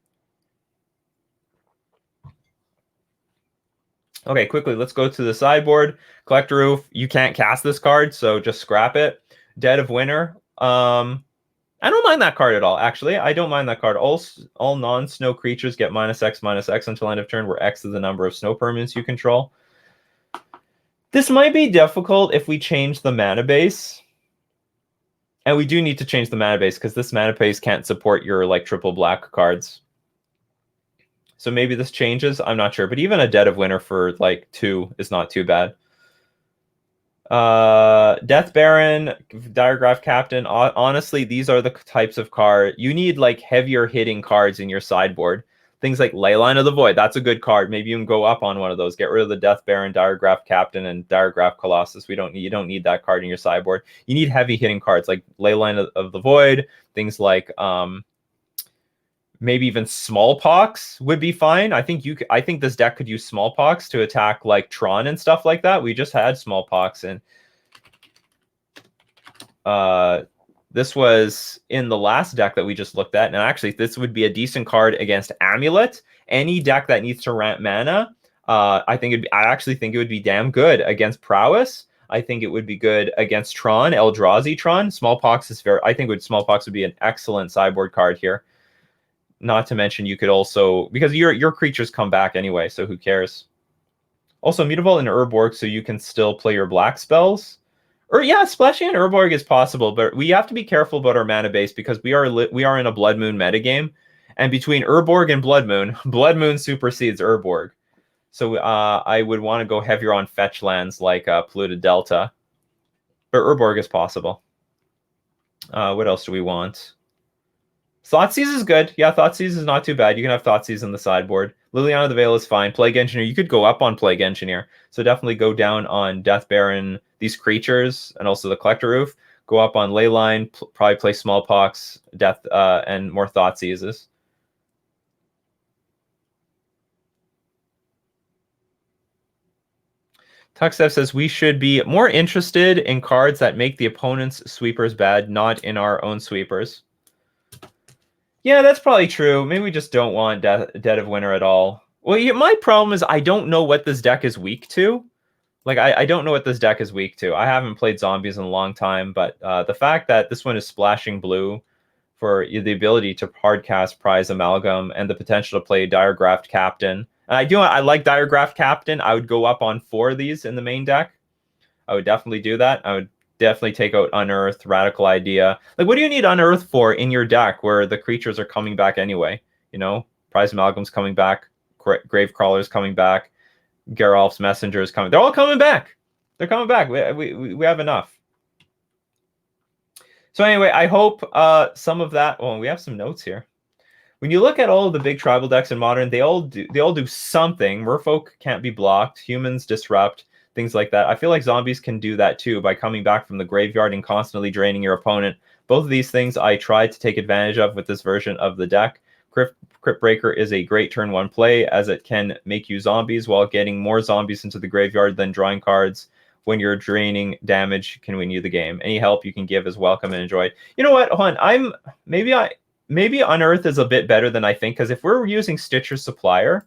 Okay, quickly, let's go to the sideboard. Collector Roof, you can't cast this card, so just scrap it. Dead of Winter. I don't mind that card at all, actually. I don't mind that card. All non-snow creatures get -X until end of turn, where X is the number of snow permanents you control. This might be difficult if we change the mana base. And we do need to change the mana base because this mana base can't support your like triple black cards. So maybe this changes. I'm not sure. But even a Dead of Winter for like 2 is not too bad. Death Baron, Diregraph Captain. Honestly, these are the types of card you need, like heavier hitting cards in your sideboard. Things like Leyline of the Void. That's a good card. Maybe you can go up on one of those. Get rid of the Death Baron, Diregraph Captain, and Diregraph Colossus. You don't need that card in your sideboard. You need heavy hitting cards like Leyline of the Void. Things like maybe even Smallpox would be fine. I think this deck could use Smallpox to attack like Tron and stuff like that. We just had Smallpox, and this was in the last deck that we just looked at. And actually, this would be a decent card against Amulet. Any deck that needs to ramp mana, I actually think it would be damn good against Prowess. I think it would be good against Tron, Eldrazi Tron. Smallpox is very... I think Smallpox would be an excellent sideboard card here. Not to mention, you could also... Because your creatures come back anyway, so who cares? Also, Mutavault and Urborg, so you can still play your black spells. Or yeah, splashing an Urborg is possible, but we have to be careful about our mana base because we are in a Blood Moon metagame, and between Urborg and Blood Moon supersedes Urborg. So I would want to go heavier on fetch lands like Polluted Delta, but Urborg is possible. What else do we want? Thoughtseize is good. Yeah, Thoughtseize is not too bad. You can have Thoughtseize in the sideboard. Liliana of the Veil is fine. Plague Engineer, you could go up on Plague Engineer. So definitely go down on Death Baron, these creatures, and also the Collector Roof. Go up on Leyline, probably play Smallpox, Death, and more Thoughtseizes. Tuxdev says we should be more interested in cards that make the opponent's sweepers bad, not in our own sweepers. Yeah, that's probably true. Maybe we just don't want Dead of Winter at all. Well, yeah, my problem is I don't know what this deck is weak to. Like, I don't know what this deck is weak to. I haven't played zombies in a long time, but the fact that this one is splashing blue for the ability to hardcast Prize Amalgam and the potential to play Diregraphed Captain. And I like Diregraphed Captain. I would go up on 4 of these in the main deck. I would definitely do that. I would definitely take out Unearth, Radical Idea. Like, what do you need Unearth for in your deck where the creatures are coming back anyway? You know, Prize Amalgam's coming back, Gravecrawler's coming back, Geralf's Messenger is coming. They're all coming back. They're coming back. We have enough. So anyway, I hope some of that... Well, we have some notes here. When you look at all of the big tribal decks in Modern, they all do something. Merfolk can't be blocked. Humans disrupt. Things like that. I feel like zombies can do that too by coming back from the graveyard and constantly draining your opponent. Both of these things I tried to take advantage of with this version of the deck. Crypt Breaker is a great turn 1 play, as it can make you zombies while getting more zombies into the graveyard than drawing cards. When you're draining damage, can win you the game. Any help you can give is welcome and enjoyed. You know what, Hunt? Maybe Unearth is a bit better than I think, because if we're using Stitcher Supplier,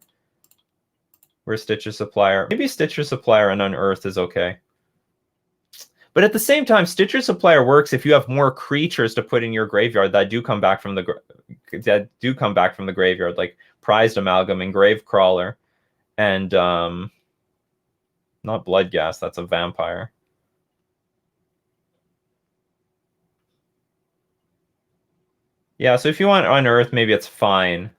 maybe Stitcher Supplier and Unearth is okay. But at the same time, Stitcher Supplier works if you have more creatures to put in your graveyard that do come back from the graveyard, like Prized Amalgam and Gravecrawler, and not Bloodghast. That's a vampire. Yeah, so if you want Unearth, maybe it's fine.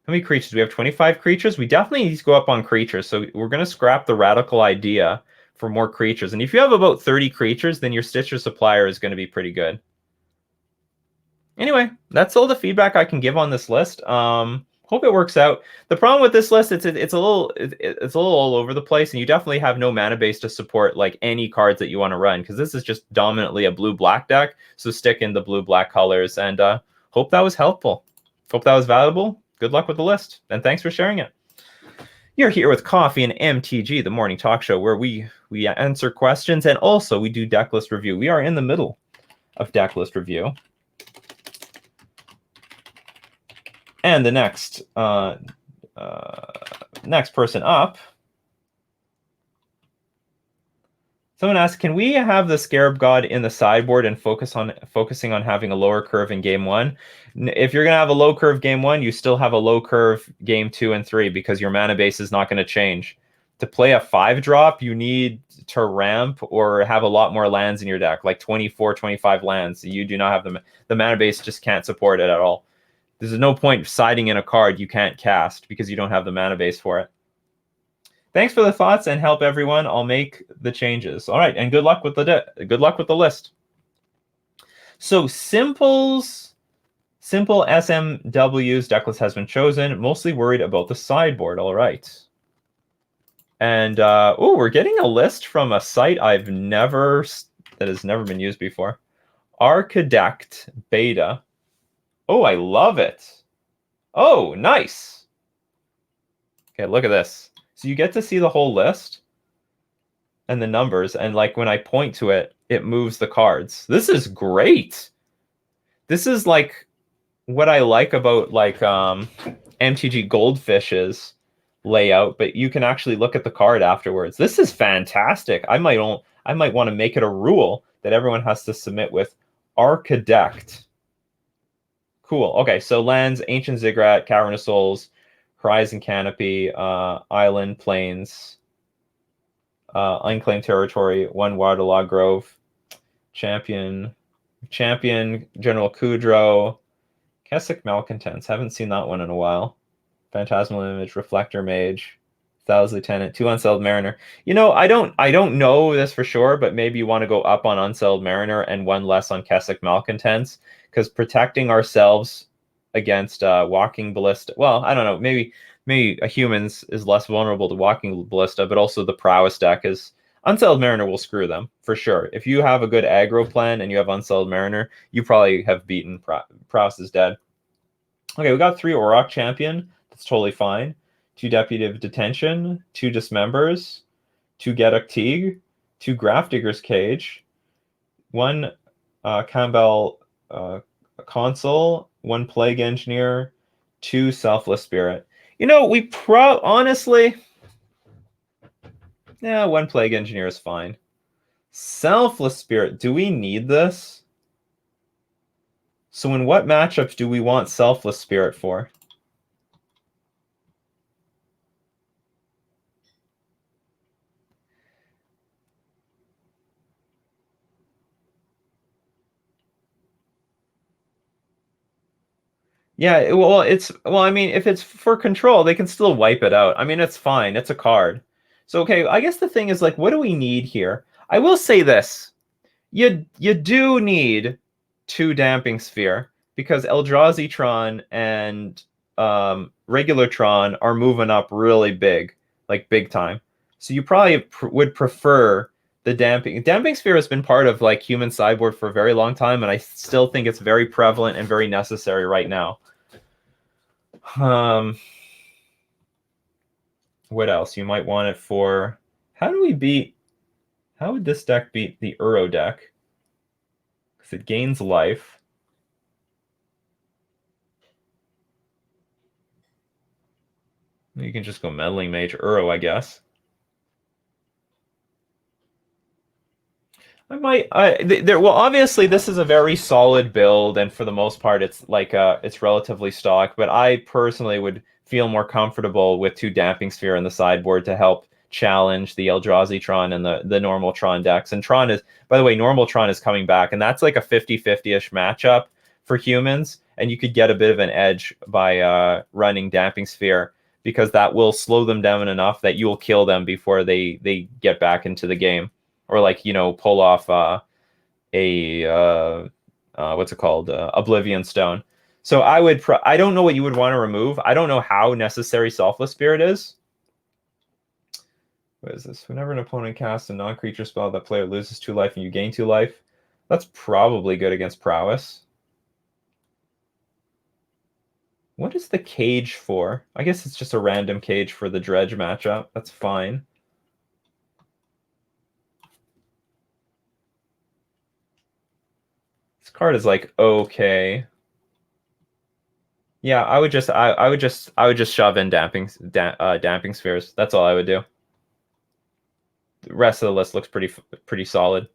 How many creatures? We have 25 creatures. We definitely need to go up on creatures. So we're going to scrap the radical idea for more creatures. And if you have about 30 creatures, then your Stitcher Supplier is going to be pretty good. Anyway, that's all the feedback I can give on this list. Hope it works out. The problem with this list, it's a little all over the place, and you definitely have no mana base to support like any cards that you want to run, because this is just dominantly a blue-black deck. So stick in the blue-black colors, and hope that was helpful. Hope that was valuable. Good luck with the list, and thanks for sharing it. You're here with Coffee and MTG, the morning talk show where we answer questions, and also we do Decklist review. We are in the middle of Decklist review. And the next person up, someone asked, can we have the Scarab God in the sideboard and focusing on having a lower curve in game 1? If you're going to have a low curve game 1, you still have a low curve game 2 and 3, because your mana base is not going to change. To play a 5-drop, you need to ramp or have a lot more lands in your deck, like 24, 25 lands. You do not have the mana base, just can't support it at all. There's no point siding in a card you can't cast because you don't have the mana base for it. Thanks for the thoughts, and help everyone. I'll make the changes. All right, and good luck with the list. So simple SMW's Decklist has been chosen. Mostly worried about the sideboard. All right. And we're getting a list from a site that has never been used before. Archidect Beta. Oh, I love it. Oh, nice. Okay, look at this. So you get to see the whole list and the numbers, and like when I point to it, it moves the cards. This is great. This is like what I like about like MTG Goldfish's layout, but you can actually look at the card afterwards. This is fantastic. I might want to make it a rule that everyone has to submit with Archidect. Cool. Okay, so lands, Ancient Ziggurat, Cavern of Souls, Horizon Canopy, Island, Plains, Unclaimed Territory, 1 Waterlog Grove, Champion, General Kudrow, Kessig Malcontents. Haven't seen that one in a while. Phantasmal Image, Reflector Mage, Thou's Lieutenant, 2 Unsettled Mariner. You know, I don't know this for sure, but maybe you want to go up on Unsettled Mariner and 1 less on Kessig Malcontents, because protecting ourselves against Walking Ballista, well, I don't know, maybe a humans is less vulnerable to Walking Ballista, but also the Prowess deck is Unsettled Mariner will screw them for sure. If you have a good aggro plan and you have Unsettled Mariner, you probably have beaten Prowess is dead. Okay, we got 3 Auroch Champion. That's totally fine. 2 Deputy of Detention, 2 Dismembers, 2 Geddock Teague, 2 Grafdigger's Cage, 1 Campbell Consul, 1 Plague Engineer, 2 Selfless Spirit. You know, honestly, yeah, 1 Plague Engineer is fine. Selfless Spirit, do we need this? So in what matchups do we want Selfless Spirit for? Yeah, well, I mean, if it's for control, they can still wipe it out. I mean, it's fine. It's a card. So, okay, I guess the thing is, like, what do we need here? I will say this. You do need 2 Damping Sphere, because Eldrazi Tron and regular Tron are moving up really big, like big time. So you probably would prefer the damping sphere has been part of like human sideboard for a very long time, and I still think it's very prevalent and very necessary right now. What else? You might want it for, how would this deck beat the Uro deck? Because it gains life. You can just go Meddling Mage Uro, I guess. Well, obviously this is a very solid build, and for the most part it's like it's relatively stock, but I personally would feel more comfortable with 2 Damping Sphere in the sideboard to help challenge the Eldrazi Tron and the normal Tron decks. And Tron is, by the way, normal Tron is coming back, and that's like a 50-50-ish matchup for humans, and you could get a bit of an edge by running Damping Sphere, because that will slow them down enough that you will kill them before they get back into the game. Or like, you know, pull off what's it called? Oblivion Stone. So I don't know what you would want to remove. I don't know how necessary Selfless Spirit is. What is this? Whenever an opponent casts a non-creature spell, that player loses 2 life and you gain 2 life. That's probably good against Prowess. What is the cage for? I guess it's just a random cage for the Dredge matchup. That's fine. This card is like okay. Yeah, I would just shove in damping spheres. That's all I would do. The rest of the list looks pretty solid.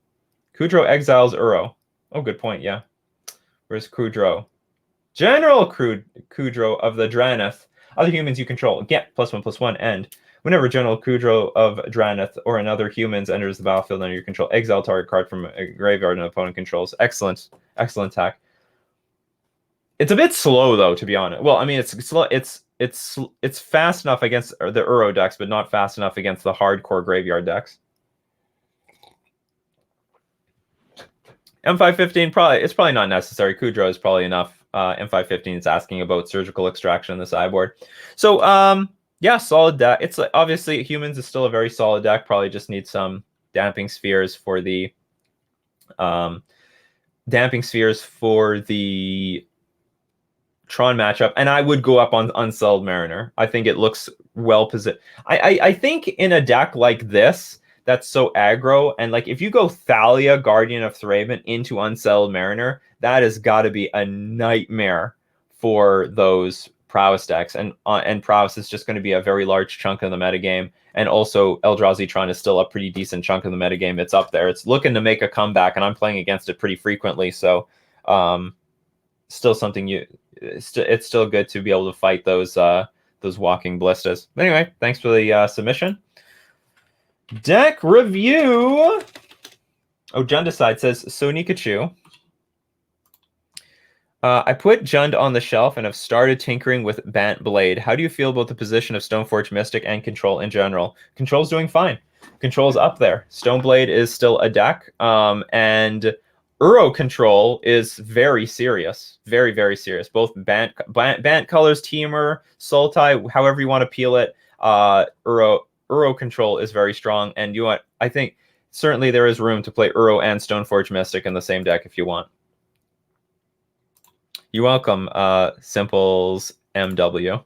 Kudro exiles Uro. Oh, good point. Yeah. Where's Kudro? General Kudro of the Draneth. Other humans you control get +1/+1, and whenever General Kudro of Draneth or another humans enters the battlefield under your control, exile target card from a graveyard an opponent controls. Excellent attack. It's a bit slow though, to be honest. Well, I mean, it's slow. It's fast enough against the Uro decks, but not fast enough against the hardcore graveyard decks. M515 it's probably not necessary. Kudro is probably enough. M515 is asking about surgical extraction in the sideboard. So yeah, solid deck. It's like, obviously humans is still a very solid deck. Probably just needs some damping spheres for the Tron matchup, and I would go up on Unsettled Mariner. I think it looks well positioned. I think in a deck like this that's so aggro, and like if you go Thalia, Guardian of Thraben into Unsettled Mariner, that has got to be a nightmare for those Prowess decks, and Prowess is just going to be a very large chunk of the metagame, and also Eldrazi Tron is still a pretty decent chunk of the metagame. It's up there. It's looking to make a comeback, and I'm playing against it pretty frequently, so still something it's still good to be able to fight those walking blisters. But anyway, thanks for the submission. Deck review. Oh, Jundicide says, so Nikachu. I put Jund on the shelf and have started tinkering with Bant Blade. How do you feel about the position of Stoneforge Mystic and Control in general? Control's doing fine. Control's up there. Stoneblade is still a deck. And Uro Control is very serious. Very, very serious. Both Bant Colors, Teamer, Sultai, however you want to peel it. Uro Control is very strong. And I think certainly there is room to play Uro and Stoneforge Mystic in the same deck if you want. You're welcome, Simples MW.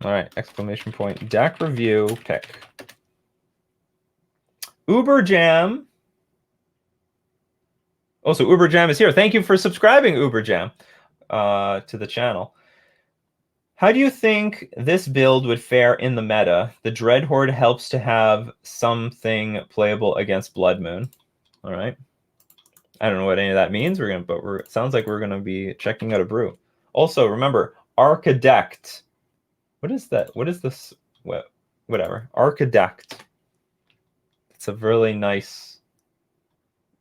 All right, exclamation point. Deck review pick. Uber Jam. Oh, so Uber Jam is here. Thank you for subscribing, Uber Jam, to the channel. How do you think this build would fare in the meta? The Dread Horde helps to have something playable against Blood Moon. All right. I don't know what any of that means. It sounds like we're gonna be checking out a brew. Also, remember, Archidect. What is that? What is this? Whatever. Archidect. It's a really nice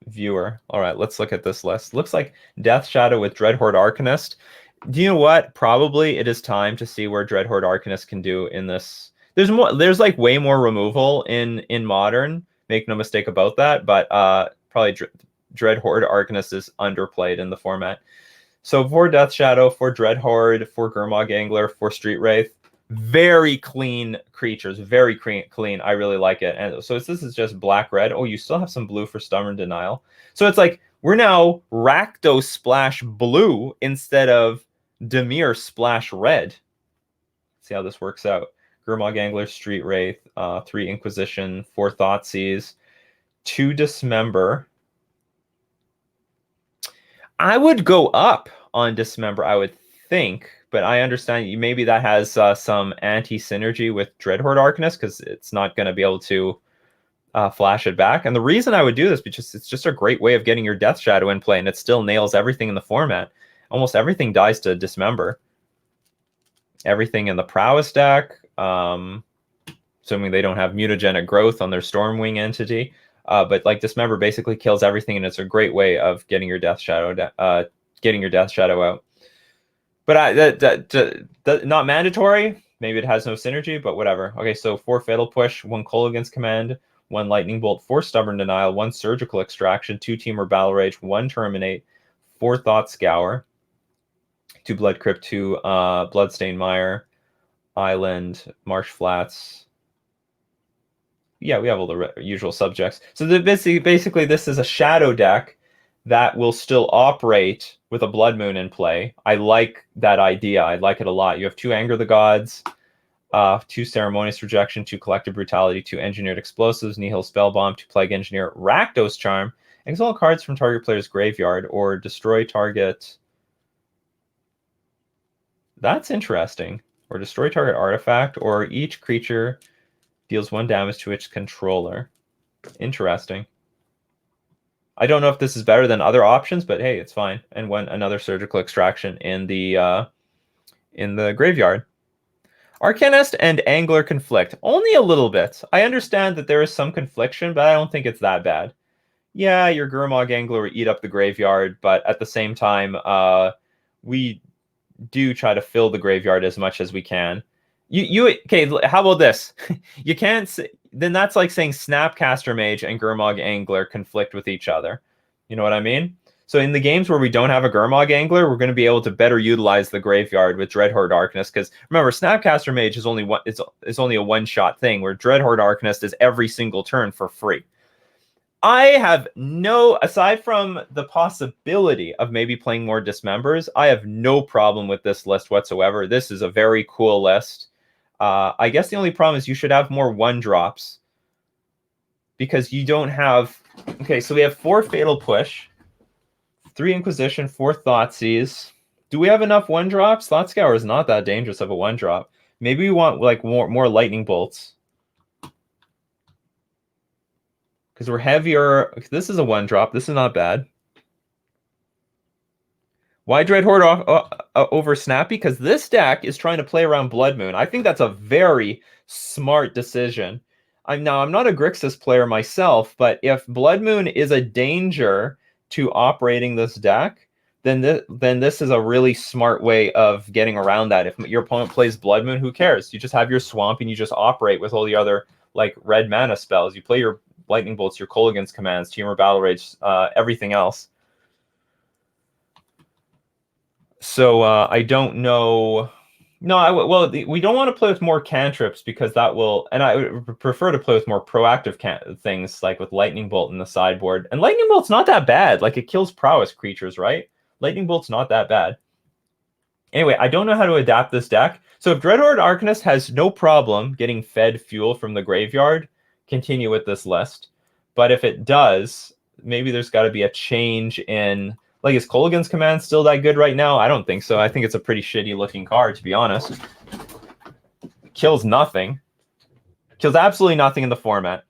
viewer. All right, let's look at this list. Looks like Death Shadow with Dreadhorde Arcanist. Do you know what? Probably it is time to see where Dreadhorde Arcanist can do in this. There's like way more removal in Modern. Make no mistake about that. But probably Dreadhorde Arcanist is underplayed in the format. So for Death Shadow, for Dreadhorde, for Gurmag Angler, for Street Wraith, Very clean creatures, very clean. I really like it. And so this is just black-red. Oh, you still have some blue for Stubborn Denial. So it's like we're now Rakdos splash blue instead of Dimir splash red. See how this works out. Gurmag Angler, Street Wraith, 3 Inquisition, 4 Thoughtseize, 2 Dismember. I would go up on Dismember, I would think, but I understand maybe that has some anti-synergy with Dreadhorde Arcanist because it's not going to be able to flash it back. And the reason I would do this because it's just a great way of getting your Death Shadow in play, and it still nails everything in the format. Almost everything dies to Dismember. Everything in the Prowess deck, assuming they don't have mutagenic growth on their Stormwing entity. But like Dismember basically kills everything, and it's a great way of getting your Death Shadow out. But not mandatory. Maybe it has no synergy, but whatever. Okay, so 4 Fatal Push, 1 Kolaghan's Command, 1 Lightning Bolt, 4 Stubborn Denial, 1 Surgical Extraction, 2 Temur Battle Rage, 1 Terminate, 4 Thought Scour, 2 Blood Crypt, 2 Bloodstained Mire, Island, Marsh Flats. Yeah, we have all the usual subjects. So basically, this is a shadow deck that will still operate with a Blood Moon in play. I like that idea. I like it a lot. You have 2 Anger the Gods, 2 Ceremonious Rejection, 2 Collective Brutality, 2 Engineered Explosives, Nihil Spellbomb, 2 Plague Engineer, Rakdos Charm, exile cards from target player's graveyard, or destroy target... That's interesting. Or destroy target artifact, or each creature deals 1 damage to its controller. Interesting. I don't know if this is better than other options, but hey, it's fine. And another Surgical Extraction in the graveyard. Arcanist and Angler conflict. Only a little bit. I understand that there is some confliction, but I don't think it's that bad. Yeah, your Gurmag Angler will eat up the graveyard, but at the same time, we do try to fill the graveyard as much as we can. Okay, how about this? You can't say, then that's like saying Snapcaster Mage and Gurmag Angler conflict with each other. You know what I mean? So in the games where we don't have a Gurmag Angler, we're going to be able to better utilize the graveyard with Dreadhorde Arcanist, because remember, Snapcaster Mage is only a one-shot thing, where Dreadhorde Arcanist is every single turn for free. I have aside from the possibility of maybe playing more Dismembers, I have no problem with this list whatsoever. This is a very cool list. I guess the only problem is you should have more 1-drops. Because you don't have... Okay, so we have 4 Fatal Push, 3 Inquisition, 4 Thoughtseize. Do we have enough 1-drops? Thought Scour is not that dangerous of a 1-drop. Maybe we want like more Lightning Bolts. Because we're heavier. This is a 1-drop. This is not bad. Why Dreadhorde over Snappy? Because this deck is trying to play around Blood Moon. I think that's a very smart decision. I'm not a Grixis player myself, but if Blood Moon is a danger to operating this deck, then this is a really smart way of getting around that. If your opponent plays Blood Moon, who cares? You just have your Swamp and you just operate with all the other like red mana spells. You play your Lightning Bolts, your Kolaghan's Commands, Temur Battle Rage, everything else. So I don't know. No, we don't want to play with more cantrips because that will, and I would prefer to play with more proactive things like with Lightning Bolt in the sideboard. And Lightning Bolt's not that bad. Like, it kills Prowess creatures, right? Lightning Bolt's not that bad. Anyway, I don't know how to adapt this deck. So if Dreadhorde Arcanist has no problem getting fed fuel from the graveyard, continue with this list. But if it does, maybe there's got to be a change in... Like, is Kolaghan's Command still that good right now? I don't think so. I think it's a pretty shitty looking card, to be honest. Kills nothing. Kills absolutely nothing in the format.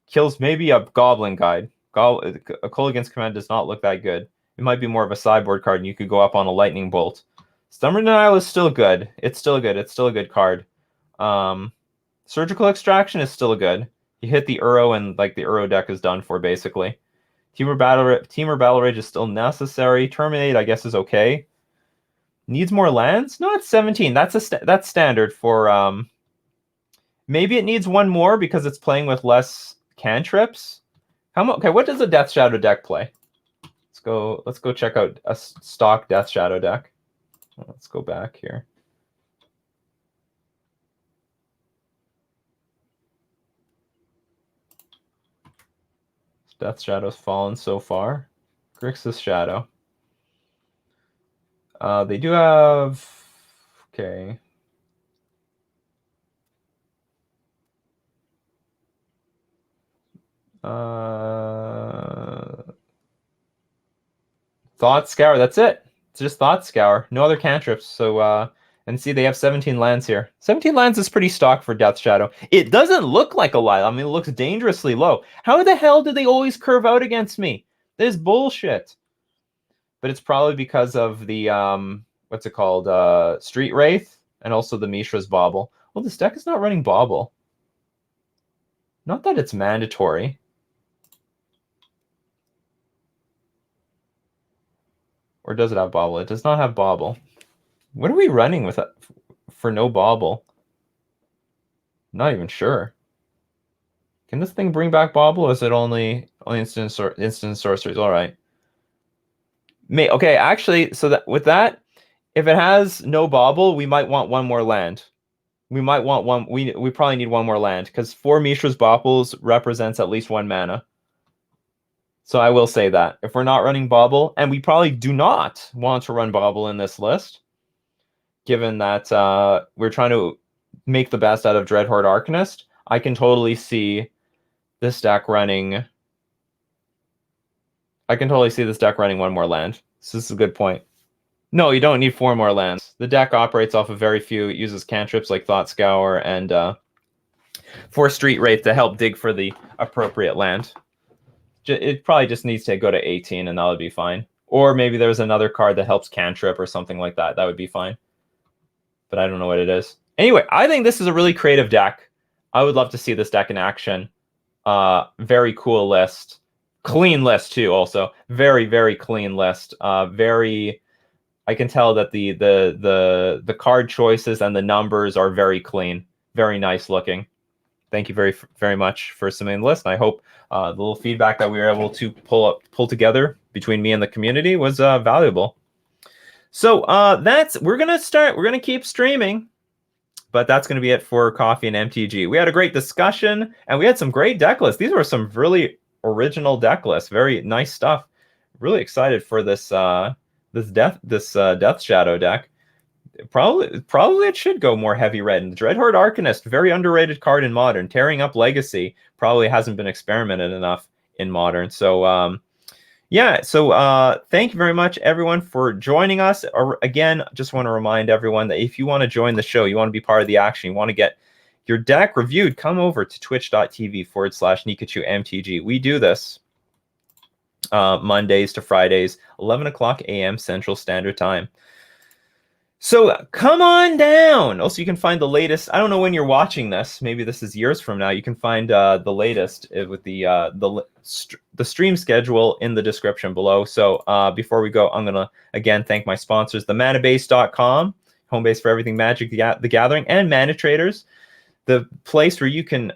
Kills maybe a Goblin Guide. A Kolaghan's Command does not look that good. It might be more of a sideboard card, and you could go up on a Lightning Bolt. Stubborn Denial is still good. It's still good. It's still a good card. Surgical Extraction is still good. You hit the Uro, and like the Uro deck is done for, basically. Temur Battle Rage is still necessary. Terminate, I guess, is okay. Needs more lands? No, it's 17. That's standard for... maybe it needs 1 more because it's playing with less cantrips. Okay, what does a Death Shadow deck play? Let's go check out a stock Death Shadow deck. Let's go back here. Death Shadow's fallen so far. Grixis Shadow. They do have... Okay. Thought Scour, that's it. It's just Thought Scour. No other cantrips. So, and see, they have 17 lands here. 17 lands is pretty stock for Death Shadow. It doesn't look like a lot. I mean, it looks dangerously low. How the hell do they always curve out against me? This is bullshit. But it's probably because of the, what's it called? Street Wraith, and also the Mishra's Bauble. Well, this deck is not running Bauble. Not that it's mandatory. Or does it have Bauble? It does not have Bauble. What are we running with for no Bauble? Not even sure. Can this thing bring back Bauble, or is it only instant sorceries? All right. Okay, actually, so that with that, if it has no Bauble, we might want one more land. We might want one. We probably need one more land, because 4 Mishra's Baubles represents at least 1 mana. So I will say that if we're not running Bauble, and we probably do not want to run Bauble in this list, given that we're trying to make the best out of Dreadhorde Arcanist, I can totally see this deck running. I can totally see this deck running 1 more land. So this is a good point. No, you don't need 4 more lands. The deck operates off of very few. It uses cantrips like Thought Scour and 4 Street Wraith to help dig for the appropriate land. It probably just needs to go to 18, and that would be fine. Or maybe there's another card that helps cantrip or something like that. That would be fine. But I don't know what it is. Anyway, I think this is a really creative deck. I would love to see this deck in action. Very cool list. Clean list, too, also. Very, very clean list. Very... I can tell that the card choices and the numbers are very clean. Very nice looking. Thank you very, very much for submitting the list. And I hope the little feedback that we were able to pull together between me and the community was valuable. So we're gonna keep streaming, but that's gonna be it for Coffee and MTG. We had a great discussion, and we had some great deck lists. These were some really original deck lists. Very nice stuff. Really excited for this Death Shadow deck. Probably it should go more heavy red. And the Dreadhorde Arcanist, very underrated card in Modern. Tearing up Legacy probably hasn't been experimented enough in Modern. So yeah, so thank you very much, everyone, for joining us. Again, just want to remind everyone that if you want to join the show, you want to be part of the action, you want to get your deck reviewed, come over to twitch.tv/Nikachu MTG. We do this Mondays to Fridays, 11 o'clock a.m. Central Standard Time. So come on down. Also, you can find the latest. I don't know when you're watching this. Maybe this is years from now. You can find the latest with the stream schedule in the description below. So before we go, I'm gonna again thank my sponsors, the manabase.com, home base for everything Magic the Gathering, and Mana Traders, the place where you can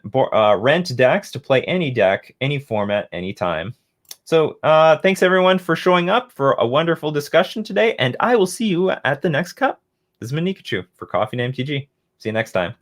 rent decks to play any deck, any format, anytime. So thanks, everyone, for showing up for a wonderful discussion today, and I will see you at the next cup. This is Nikachu for Coffee and MTG. See you next time.